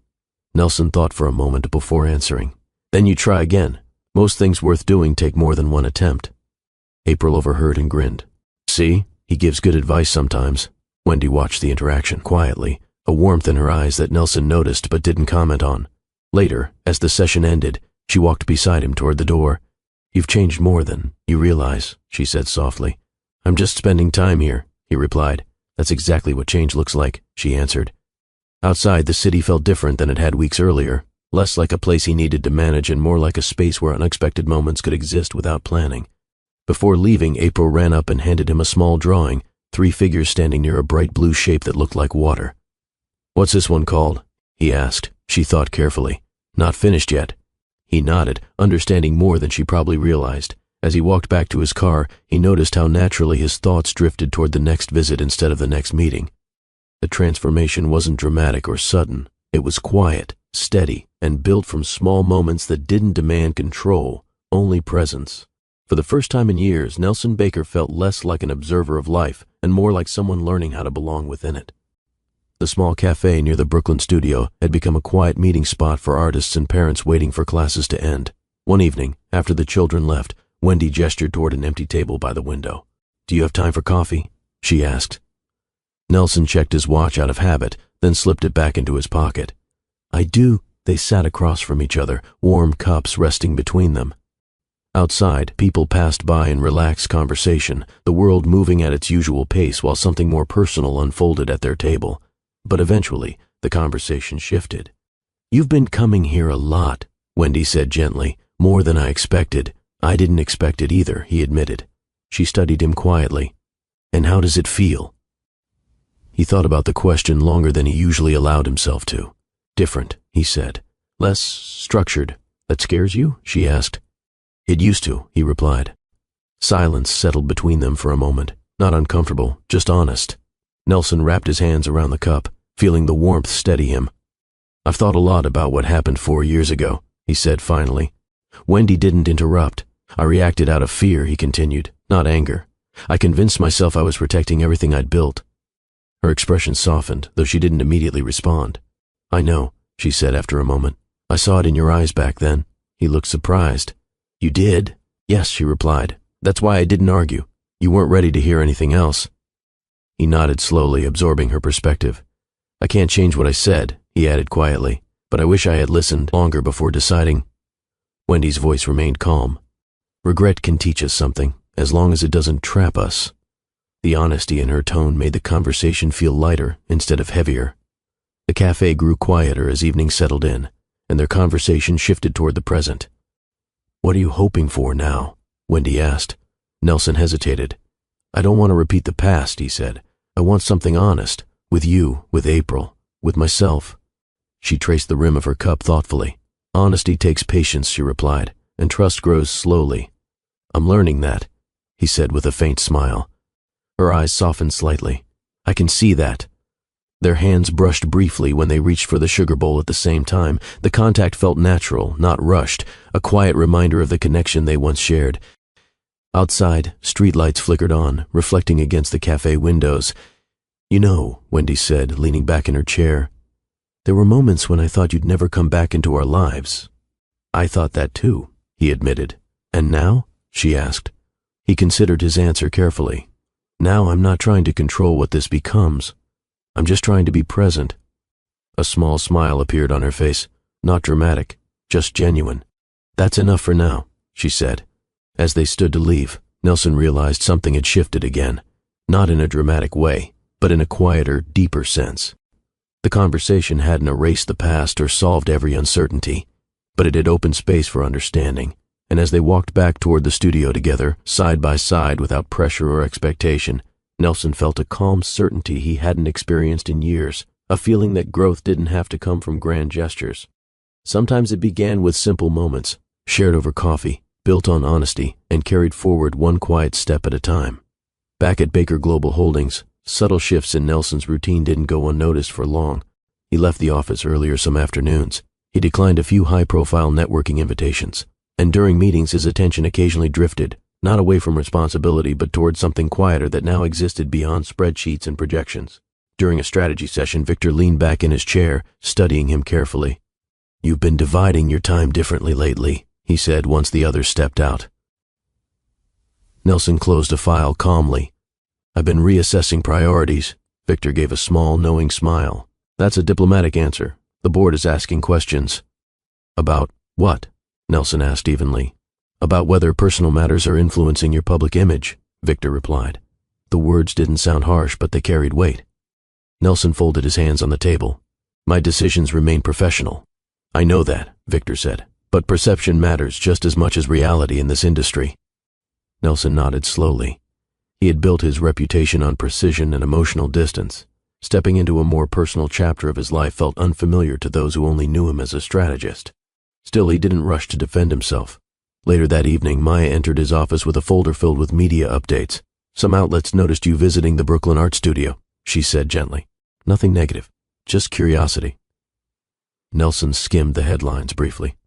Nelson thought for a moment before answering. Then you try again. Most things worth doing take more than one attempt. April overheard and grinned. See, he gives good advice sometimes. Wendy watched the interaction quietly, a warmth in her eyes that Nelson noticed but didn't comment on. Later, as the session ended, she walked beside him toward the door. "You've changed more than you realize," she said softly. "I'm just spending time here," he replied. "That's exactly what change looks like," she answered. Outside, the city felt different than it had weeks earlier, less like a place he needed to manage and more like a space where unexpected moments could exist without planning. Before leaving, April ran up and handed him a small drawing, 3 figures standing near a bright blue shape that looked like water. "What's this one called?" he asked. She thought carefully. "Not finished yet." He nodded, understanding more than she probably realized. As he walked back to his car, he noticed how naturally his thoughts drifted toward the next visit instead of the next meeting. The transformation wasn't dramatic or sudden. It was quiet, steady, and built from small moments that didn't demand control, only presence. For the first time in years, Nelson Baker felt less like an observer of life and more like someone learning how to belong within it. The small cafe near the Brooklyn studio had become a quiet meeting spot for artists and parents waiting for classes to end. One evening, after the children left, Wendy gestured toward an empty table by the window. "Do you have time for coffee?" she asked. Nelson checked his watch out of habit, then slipped it back into his pocket. "I do." They sat across from each other, warm cups resting between them. Outside, people passed by in relaxed conversation, the world moving at its usual pace while something more personal unfolded at their table. But eventually, the conversation shifted. "You've been coming here a lot," Wendy said gently. "More than I expected." "I didn't expect it either," he admitted. She studied him quietly. "And how does it feel?" He thought about the question longer than he usually allowed himself to. "Different," he said. "Less structured." "That scares you?" she asked. "It used to," he replied. Silence settled between them for a moment. Not uncomfortable, just honest. Nelson wrapped his hands around the cup, feeling the warmth steady him. "I've thought a lot about what happened 4 years ago," he said finally. Wendy didn't interrupt. "I reacted out of fear," he continued, "not anger. I convinced myself I was protecting everything I'd built." Her expression softened, though she didn't immediately respond. "I know," she said after a moment. "I saw it in your eyes back then." He looked surprised. "You did?" "Yes," she replied. "That's why I didn't argue. You weren't ready to hear anything else." He nodded slowly, absorbing her perspective. "I can't change what I said," he added quietly, "but I wish I had listened longer before deciding." Wendy's voice remained calm. "Regret can teach us something, as long as it doesn't trap us." The honesty in her tone made the conversation feel lighter instead of heavier. The cafe grew quieter as evening settled in, and their conversation shifted toward the present. "What are you hoping for now?" Wendy asked. Nelson hesitated. "I don't want to repeat the past," he said. "I want something honest, with you, with April, with myself." She traced the rim of her cup thoughtfully. "Honesty takes patience," she replied, "and trust grows slowly." "I'm learning that," he said with a faint smile. Her eyes softened slightly. "I can see that." Their hands brushed briefly when they reached for the sugar bowl at the same time. The contact felt natural, not rushed, a quiet reminder of the connection they once shared. Outside, streetlights flickered on, reflecting against the cafe windows. "You know," Wendy said, leaning back in her chair, "there were moments when I thought you'd never come back into our lives." "I thought that too," he admitted. "And now?" she asked. He considered his answer carefully. "Now I'm not trying to control what this becomes. I'm just trying to be present." A small smile appeared on her face, not dramatic, just genuine. "That's enough for now," she said. As they stood to leave, Nelson realized something had shifted again, not in a dramatic way, but in a quieter, deeper sense. The conversation hadn't erased the past or solved every uncertainty, but it had opened space for understanding, and as they walked back toward the studio together, side by side without pressure or expectation, Nelson felt a calm certainty he hadn't experienced in years, a feeling that growth didn't have to come from grand gestures. Sometimes it began with simple moments, shared over coffee, built on honesty, and carried forward one quiet step at a time. Back at Baker Global Holdings, subtle shifts in Nelson's routine didn't go unnoticed for long. He left the office earlier some afternoons. He declined a few high-profile networking invitations, and during meetings his attention occasionally drifted, not away from responsibility but towards something quieter that now existed beyond spreadsheets and projections. During a strategy session, Victor leaned back in his chair, studying him carefully. "You've been dividing your time differently lately," he said once the others stepped out. Nelson closed a file calmly. "I've been reassessing priorities." Victor gave a small, knowing smile. That's a diplomatic answer. The board is asking questions. About what? Nelson asked evenly. About whether personal matters are influencing your public image, Victor replied. The words didn't sound harsh, but they carried weight. Nelson folded his hands on the table. My decisions remain professional. I know that, Victor said, but perception matters just as much as reality in this industry. Nelson nodded slowly. He had built his reputation on precision and emotional distance. Stepping into a more personal chapter of his life felt unfamiliar to those who only knew him as a strategist. Still, he didn't rush to defend himself. Later that evening, Maya entered his office with a folder filled with media updates. Some outlets noticed you visiting the Brooklyn Art Studio, she said gently. Nothing negative, just curiosity. Nelson skimmed the headlines briefly.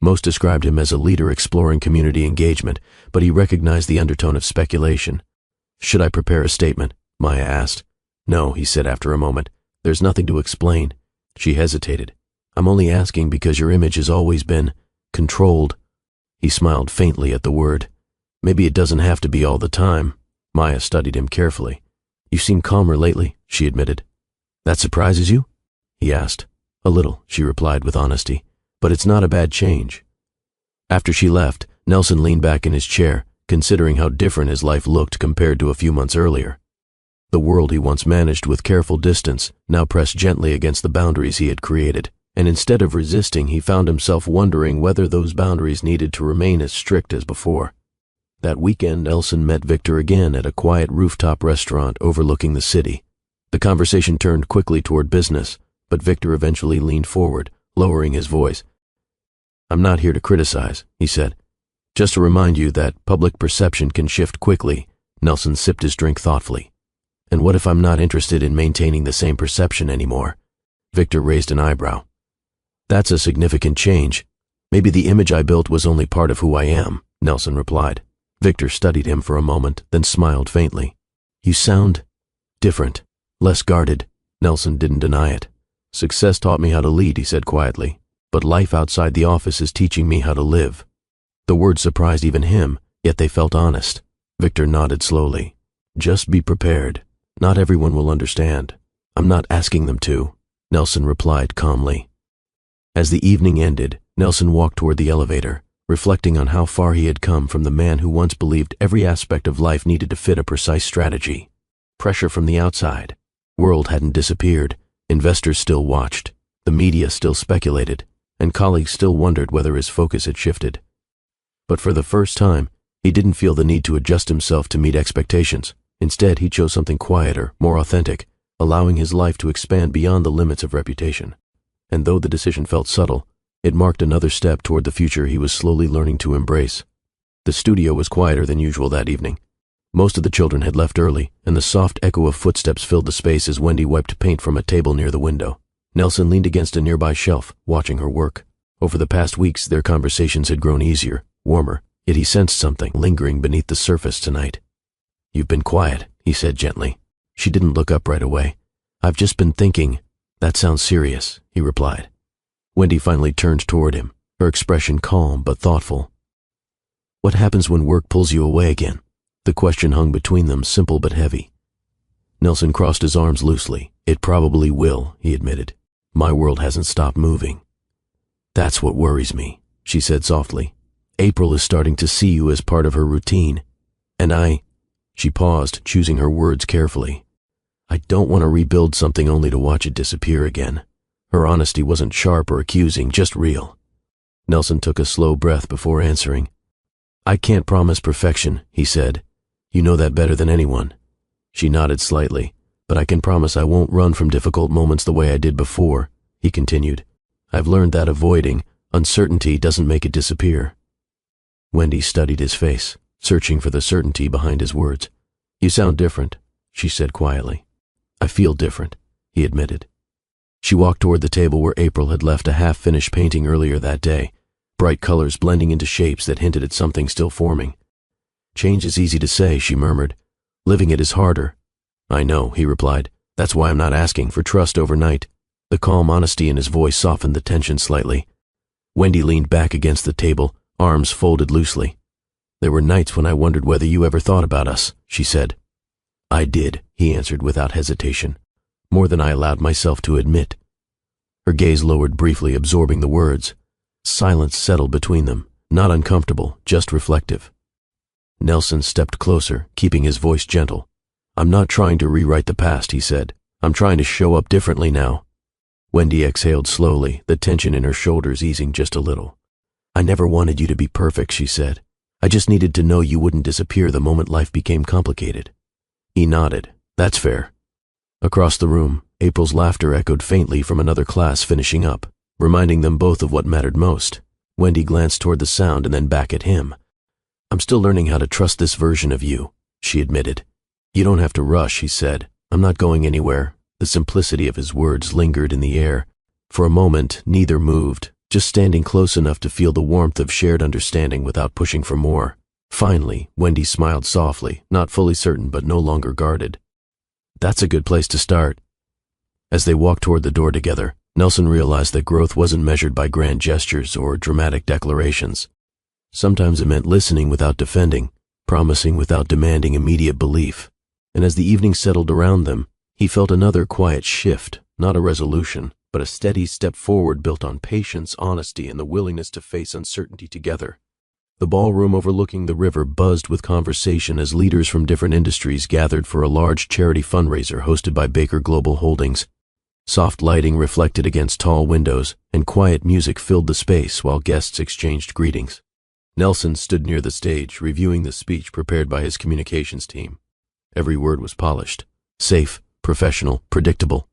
Most described him as a leader exploring community engagement, but he recognized the undertone of speculation. Should I prepare a statement? Maya asked. No, he said after a moment. There's nothing to explain. She hesitated. I'm only asking because your image has always been controlled. He smiled faintly at the word. Maybe it doesn't have to be all the time. Maya studied him carefully. You seem calmer lately, she admitted. That surprises you? He asked. A little, she replied with honesty, but it's not a bad change. After she left, Nelson leaned back in his chair, considering how different his life looked compared to a few months earlier. The world he once managed with careful distance now pressed gently against the boundaries he had created, and instead of resisting, he found himself wondering whether those boundaries needed to remain as strict as before. That weekend, Nelson met Victor again at a quiet rooftop restaurant overlooking the city. The conversation turned quickly toward business, but Victor eventually leaned forward, lowering his voice. I'm not here to criticize, he said. Just to remind you that public perception can shift quickly. Nelson sipped his drink thoughtfully. And what if I'm not interested in maintaining the same perception anymore? Victor raised an eyebrow. That's a significant change. Maybe the image I built was only part of who I am, Nelson replied. Victor studied him for a moment, then smiled faintly. You sound different, less guarded. Nelson didn't deny it. Success taught me how to lead, he said quietly, but life outside the office is teaching me how to live. The words surprised even him, yet they felt honest. Victor nodded slowly. Just be prepared. Not everyone will understand. I'm not asking them to, Nelson replied calmly. As the evening ended, Nelson walked toward the elevator, reflecting on how far he had come from the man who once believed every aspect of life needed to fit a precise strategy. Pressure from the outside. World hadn't disappeared. Investors still watched. The media still speculated, and colleagues still wondered whether his focus had shifted. But for the first time, he didn't feel the need to adjust himself to meet expectations. Instead, he chose something quieter, more authentic, allowing his life to expand beyond the limits of reputation. And though the decision felt subtle, it marked another step toward the future he was slowly learning to embrace. The studio was quieter than usual that evening. Most of the children had left early, and the soft echo of footsteps filled the space as Wendy wiped paint from a table near the window. Nelson leaned against a nearby shelf, watching her work. Over the past weeks, their conversations had grown easier, warmer, yet he sensed something lingering beneath the surface tonight. You've been quiet, he said gently. She didn't look up right away. I've just been thinking. That sounds serious, he replied. Wendy finally turned toward him, her expression calm but thoughtful. What happens when work pulls you away again? The question hung between them, simple but heavy. Nelson crossed his arms loosely. It probably will, he admitted. My world hasn't stopped moving. That's what worries me, she said softly. April is starting to see you as part of her routine. And she paused, choosing her words carefully. I don't want to rebuild something only to watch it disappear again. Her honesty wasn't sharp or accusing, just real. Nelson took a slow breath before answering. I can't promise perfection, he said. You know that better than anyone. She nodded slightly. But I can promise I won't run from difficult moments the way I did before, he continued. I've learned that avoiding uncertainty doesn't make it disappear. Wendy studied his face, searching for the certainty behind his words. You sound different, she said quietly. I feel different, he admitted. She walked toward the table where April had left a half-finished painting earlier that day, bright colors blending into shapes that hinted at something still forming. Change is easy to say, she murmured. Living it is harder. I know, he replied. That's why I'm not asking for trust overnight. The calm honesty in his voice softened the tension slightly. Wendy leaned back against the table, arms folded loosely. There were nights when I wondered whether you ever thought about us, she said. I did, he answered without hesitation. more than I allowed myself to admit. Her gaze lowered briefly, absorbing the words. Silence settled between them, not uncomfortable, just reflective. Nelson stepped closer, keeping his voice gentle. I'm not trying to rewrite the past, he said. I'm trying to show up differently now. Wendy exhaled slowly, the tension in her shoulders easing just a little. I never wanted you to be perfect, she said. I just needed to know you wouldn't disappear the moment life became complicated. He nodded. That's fair. Across the room, April's laughter echoed faintly from another class finishing up, reminding them both of what mattered most. Wendy glanced toward the sound and then back at him. I'm still learning how to trust this version of you, she admitted. You don't have to rush, he said. I'm not going anywhere. The simplicity of his words lingered in the air. For a moment, neither moved, just standing close enough to feel the warmth of shared understanding without pushing for more. Finally, Wendy smiled softly, not fully certain but no longer guarded. That's a good place to start. As they walked toward the door together, Nelson realized that growth wasn't measured by grand gestures or dramatic declarations. Sometimes it meant listening without defending, promising without demanding immediate belief. And as the evening settled around them, he felt another quiet shift, not a resolution, but a steady step forward built on patience, honesty, and the willingness to face uncertainty together. The ballroom overlooking the river buzzed with conversation as leaders from different industries gathered for a large charity fundraiser hosted by Baker Global Holdings. Soft lighting reflected against tall windows, and quiet music filled the space while guests exchanged greetings. Nelson stood near the stage, reviewing the speech prepared by his communications team. Every word was polished, safe, professional, predictable.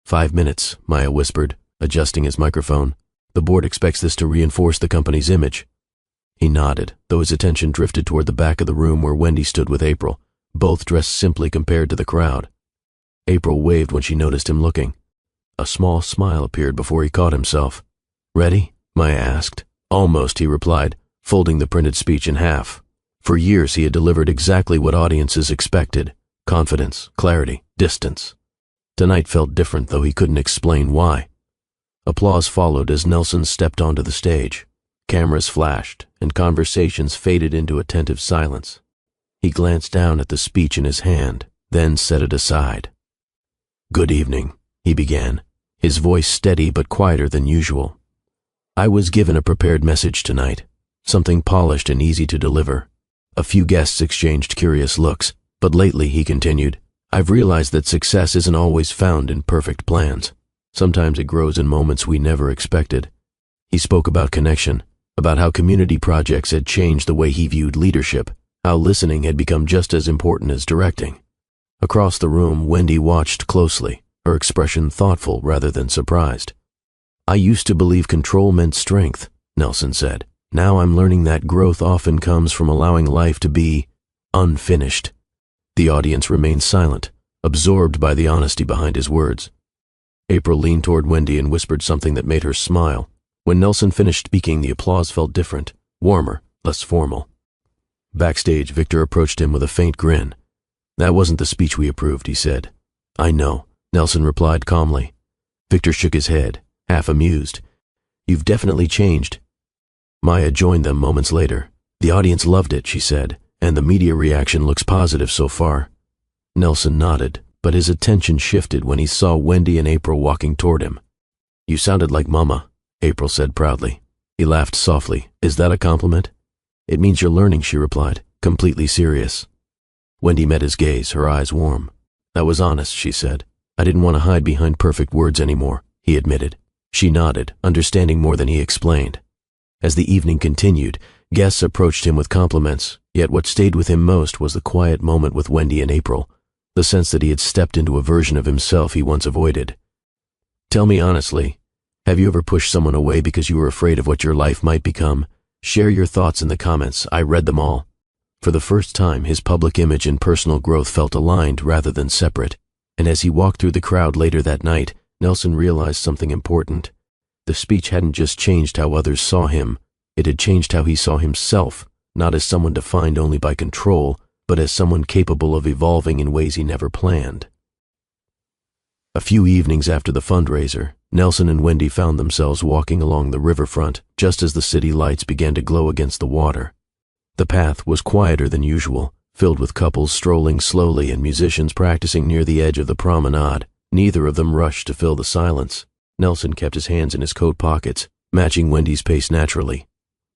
5 minutes, Maya whispered, adjusting his microphone. The board expects this to reinforce the company's image. He nodded, though his attention drifted toward the back of the room where Wendy stood with April, both dressed simply compared to the crowd. April waved when she noticed him looking. A small smile appeared before he caught himself. Ready? Maya asked. Almost, he replied, folding the printed speech in half. For years he had delivered exactly what audiences expected: confidence, clarity, distance. Tonight felt different, though he couldn't explain why. Applause followed as Nelson stepped onto the stage. Cameras flashed, and conversations faded into attentive silence. He glanced down at the speech in his hand, then set it aside. Good evening, he began, his voice steady but quieter than usual. I was given a prepared message tonight, something polished and easy to deliver. A few guests exchanged curious looks, but lately, he continued, I've realized that success isn't always found in perfect plans. Sometimes it grows in moments we never expected. He spoke about connection, about how community projects had changed the way he viewed leadership, how listening had become just as important as directing. Across the room, Wendy watched closely, her expression thoughtful rather than surprised. I used to believe control meant strength, Nelson said. Now I'm learning that growth often comes from allowing life to be unfinished. The audience remained silent, absorbed by the honesty behind his words. April leaned toward Wendy and whispered something that made her smile. When Nelson finished speaking, the applause felt different, warmer, less formal. Backstage, Victor approached him with a faint grin. That wasn't the speech we approved, he said. I know, Nelson replied calmly. Victor shook his head, half amused. You've definitely changed. Maya joined them moments later. The audience loved it, she said, and the media reaction looks positive so far. Nelson nodded, but his attention shifted when he saw Wendy and April walking toward him. You sounded like Mama, April said proudly. He laughed softly. Is that a compliment? It means you're learning, she replied, completely serious. Wendy met his gaze, her eyes warm. That was honest, she said. I didn't want to hide behind perfect words anymore, he admitted. She nodded, understanding more than he explained. As the evening continued, guests approached him with compliments, yet what stayed with him most was the quiet moment with Wendy and April, the sense that he had stepped into a version of himself he once avoided. Tell me honestly, have you ever pushed someone away because you were afraid of what your life might become? Share your thoughts in the comments. I read them all. For the first time, his public image and personal growth felt aligned rather than separate, and as he walked through the crowd later that night, Nelson realized something important. The speech hadn't just changed how others saw him, it had changed how he saw himself, not as someone defined only by control, but as someone capable of evolving in ways he never planned. A few evenings after the fundraiser, Nelson and Wendy found themselves walking along the riverfront just as the city lights began to glow against the water. The path was quieter than usual, filled with couples strolling slowly and musicians practicing near the edge of the promenade. Neither of them rushed to fill the silence. Nelson kept his hands in his coat pockets, matching Wendy's pace naturally.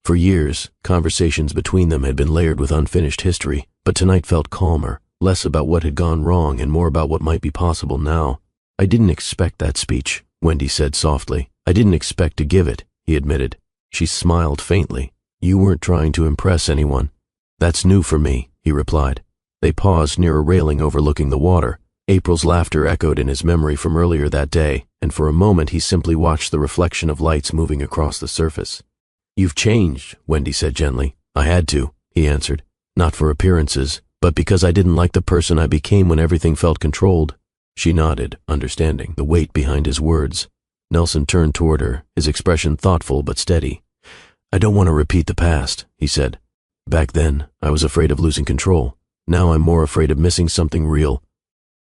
For years, conversations between them had been layered with unfinished history, but tonight felt calmer, less about what had gone wrong and more about what might be possible now. "I didn't expect that speech," Wendy said softly. "I didn't expect to give it," he admitted. She smiled faintly. "You weren't trying to impress anyone." "That's new for me," he replied. They paused near a railing overlooking the water. April's laughter echoed in his memory from earlier that day, and for a moment he simply watched the reflection of lights moving across the surface. "You've changed," Wendy said gently. "I had to," he answered. "Not for appearances, but because I didn't like the person I became when everything felt controlled." She nodded, understanding the weight behind his words. Nelson turned toward her, his expression thoughtful but steady. "I don't want to repeat the past," he said. "Back then, I was afraid of losing control. Now I'm more afraid of missing something real."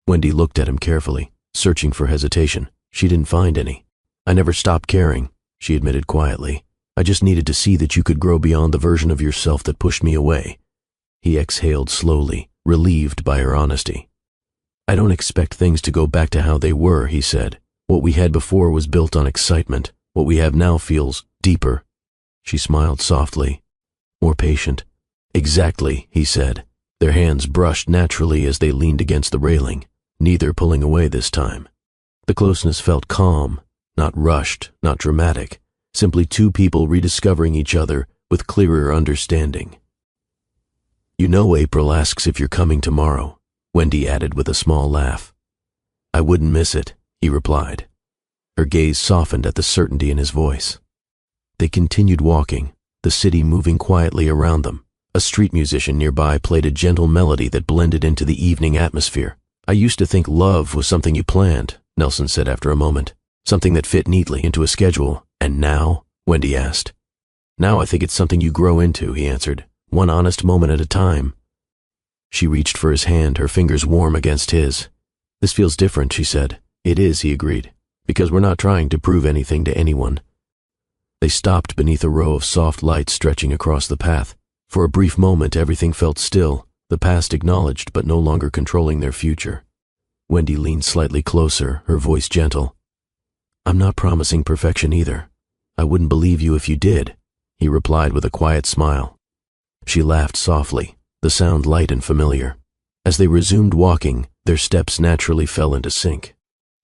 Wendy looked at him carefully, searching for hesitation. She didn't find any. "I never stopped caring," she admitted quietly. "I just needed to see that you could grow beyond the version of yourself that pushed me away." He exhaled slowly, relieved by her honesty. "I don't expect things to go back to how they were," he said. "What we had before was built on excitement. What we have now feels deeper." She smiled softly. "More patient." "Exactly," he said. Their hands brushed naturally as they leaned against the railing, neither pulling away this time. The closeness felt calm, not rushed, not dramatic, simply two people rediscovering each other with clearer understanding. "You know April asks if you're coming tomorrow," Wendy added with a small laugh. "I wouldn't miss it," he replied. Her gaze softened at the certainty in his voice. They continued walking, the city moving quietly around them. A street musician nearby played a gentle melody that blended into the evening atmosphere. "I used to think love was something you planned," Nelson said after a moment. "Something that fit neatly into a schedule. And now?" Wendy asked. "Now I think it's something you grow into," he answered. "One honest moment at a time." She reached for his hand, her fingers warm against his. "This feels different," she said. "It is," he agreed, "because we're not trying to prove anything to anyone." They stopped beneath a row of soft lights stretching across the path. For a brief moment, everything felt still, the past acknowledged but no longer controlling their future. Wendy leaned slightly closer, her voice gentle. "I'm not promising perfection either. I wouldn't believe you if you did," he replied with a quiet smile. She laughed softly, the sound light and familiar. As they resumed walking, their steps naturally fell into sync.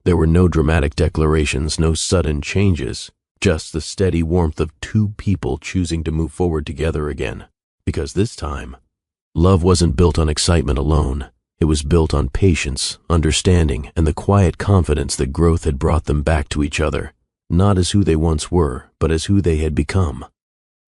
There were no dramatic declarations, no sudden changes, just the steady warmth of two people choosing to move forward together again. Because this time, love wasn't built on excitement alone. It was built on patience, understanding, and the quiet confidence that growth had brought them back to each other, not as who they once were, but as who they had become.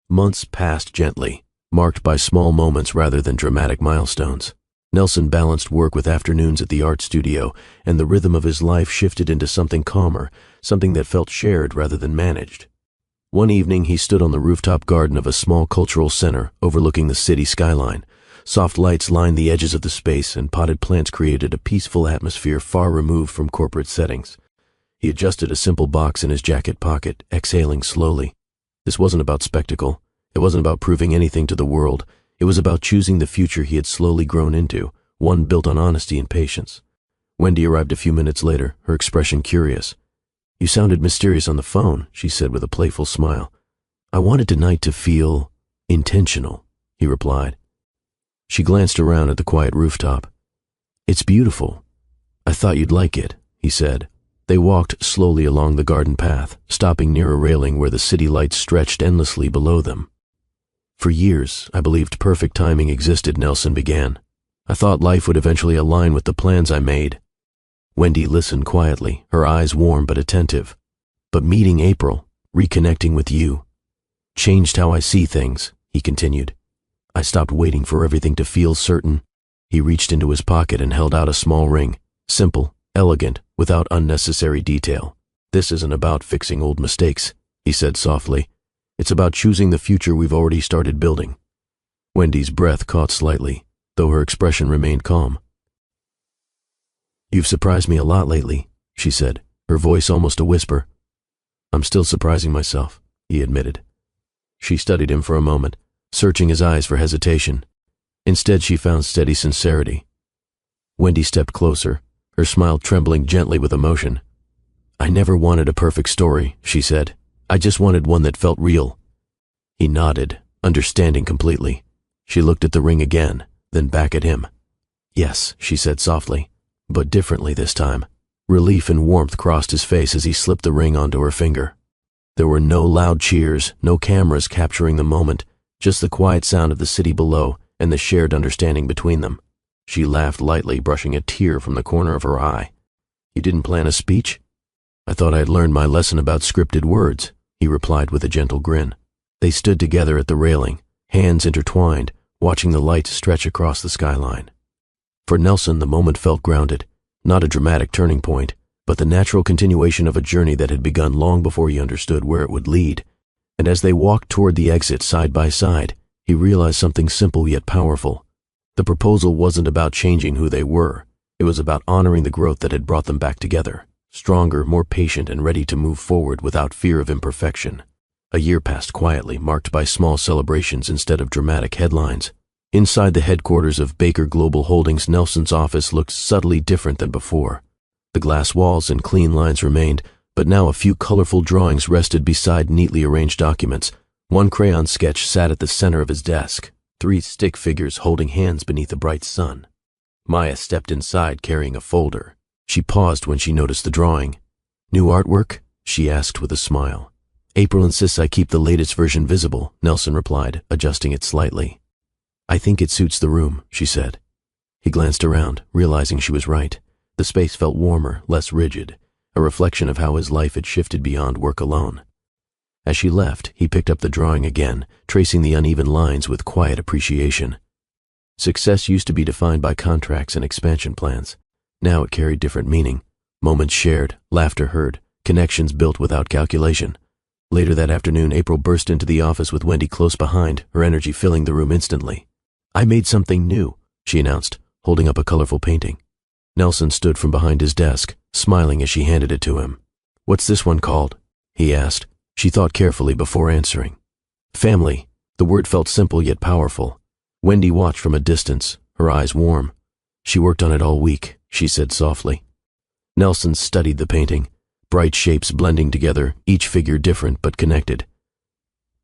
Months passed gently, marked by small moments rather than dramatic milestones. Nelson balanced work with afternoons at the art studio, and the rhythm of his life shifted into something calmer, something that felt shared rather than managed. One evening, he stood on the rooftop garden of a small cultural center overlooking the city skyline. Soft lights lined the edges of the space, and potted plants created a peaceful atmosphere far removed from corporate settings. He adjusted a simple box in his jacket pocket, exhaling slowly. This wasn't about spectacle. It wasn't about proving anything to the world. It was about choosing the future he had slowly grown into, one built on honesty and patience. Wendy arrived a few minutes later, her expression curious. "You sounded mysterious on the phone," she said with a playful smile. "I wanted tonight to feel intentional," he replied. She glanced around at the quiet rooftop. "It's beautiful. I thought you'd like it," he said. They walked slowly along the garden path, stopping near a railing where the city lights stretched endlessly below them. "For years, I believed perfect timing existed," Nelson began. "I thought life would eventually align with the plans I made." Wendy listened quietly, her eyes warm but attentive. "But meeting April, reconnecting with you, changed how I see things," he continued. "I stopped waiting for everything to feel certain." He reached into his pocket and held out a small ring, simple, elegant, without unnecessary detail. "This isn't about fixing old mistakes," he said softly. "It's about choosing the future we've already started building." Wendy's breath caught slightly, though her expression remained calm. "You've surprised me a lot lately," she said, her voice almost a whisper. "I'm still surprising myself," he admitted. She studied him for a moment, searching his eyes for hesitation. Instead, she found steady sincerity. Wendy stepped closer, her smile trembling gently with emotion. "I never wanted a perfect story," she said. "I just wanted one that felt real." He nodded, understanding completely. She looked at the ring again, then back at him. "Yes," she said softly, but differently this time. Relief and warmth crossed his face as he slipped the ring onto her finger. There were no loud cheers, no cameras capturing the moment, just the quiet sound of the city below and the shared understanding between them. She laughed lightly, brushing a tear from the corner of her eye. "You didn't plan a speech?" "I thought I had learned my lesson about scripted words," he replied with a gentle grin. They stood together at the railing, hands intertwined, watching the light stretch across the skyline. For Nelson, the moment felt grounded, not a dramatic turning point, but the natural continuation of a journey that had begun long before he understood where it would lead. And as they walked toward the exit side by side, he realized something simple yet powerful. The proposal wasn't about changing who they were. It was about honoring the growth that had brought them back together, stronger, more patient, and ready to move forward without fear of imperfection. A year passed quietly, marked by small celebrations instead of dramatic headlines. Inside the headquarters of Baker Global Holdings, Nelson's office looked subtly different than before. The glass walls and clean lines remained, but now a few colorful drawings rested beside neatly arranged documents. One crayon sketch sat at the center of his desk, 3 stick figures holding hands beneath a bright sun. Maya stepped inside carrying a folder. She paused when she noticed the drawing. "New artwork?" she asked with a smile. "April insists I keep the latest version visible," Nelson replied, adjusting it slightly. "I think it suits the room," she said. He glanced around, realizing she was right. The space felt warmer, less rigid, a reflection of how his life had shifted beyond work alone. As she left, he picked up the drawing again, tracing the uneven lines with quiet appreciation. Success used to be defined by contracts and expansion plans. Now it carried different meaning. Moments shared, laughter heard, connections built without calculation. Later that afternoon, April burst into the office with Wendy close behind, her energy filling the room instantly. "I made something new," she announced, holding up a colorful painting. Nelson stood from behind his desk, smiling as she handed it to him. "What's this one called?" he asked. She thought carefully before answering. "Family." The word felt simple yet powerful. Wendy watched from a distance, her eyes warm. "She worked on it all week," she said softly. Nelson studied the painting, bright shapes blending together, each figure different but connected.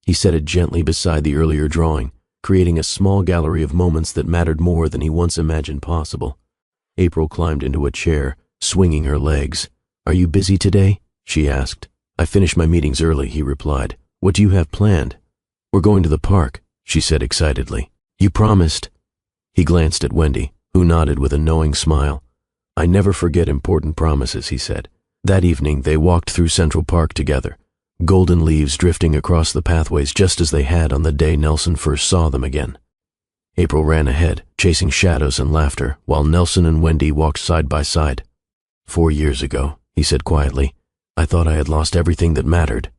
He set it gently beside the earlier drawing, creating a small gallery of moments that mattered more than he once imagined possible. April climbed into a chair, swinging her legs. "Are you busy today?" she asked. "I finished my meetings early," he replied. "What do you have planned?" "We're going to the park," she said excitedly. "You promised." He glanced at Wendy, who nodded with a knowing smile. "I never forget important promises," he said. That evening, they walked through Central Park together, golden leaves drifting across the pathways just as they had on the day Nelson first saw them again. April ran ahead, chasing shadows and laughter, while Nelson and Wendy walked side by side. 4 years ago," he said quietly, "I thought I had lost everything that mattered."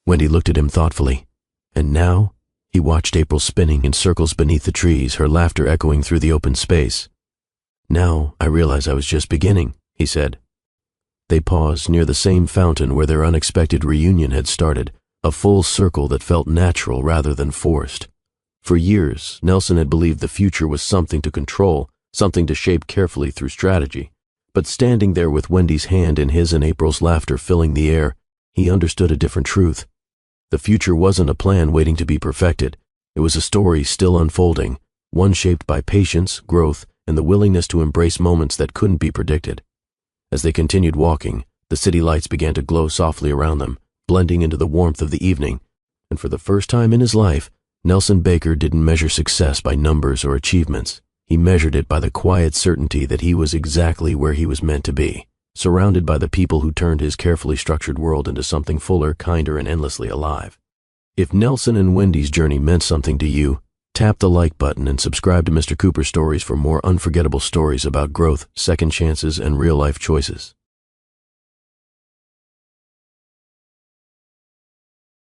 Wendy looked at him thoughtfully. "And now?" He watched April spinning in circles beneath the trees, her laughter echoing through the open space. "Now I realize I was just beginning," he said. They paused near the same fountain where their unexpected reunion had started, a full circle that felt natural rather than forced. For years, Nelson had believed the future was something to control, something to shape carefully through strategy. But standing there with Wendy's hand in his and April's laughter filling the air, he understood a different truth. The future wasn't a plan waiting to be perfected. It was a story still unfolding, one shaped by patience, growth, and the willingness to embrace moments that couldn't be predicted. As they continued walking, the city lights began to glow softly around them, blending into the warmth of the evening, and for the first time in his life, Nelson Baker didn't measure success by numbers or achievements. He measured it by the quiet certainty that he was exactly where he was meant to be, surrounded by the people who turned his carefully structured world into something fuller, kinder, and endlessly alive. If Nelson and Wendy's journey meant something to you, tap the like button and subscribe to Mr. Cooper Stories for more unforgettable stories about growth, second chances, and real-life choices.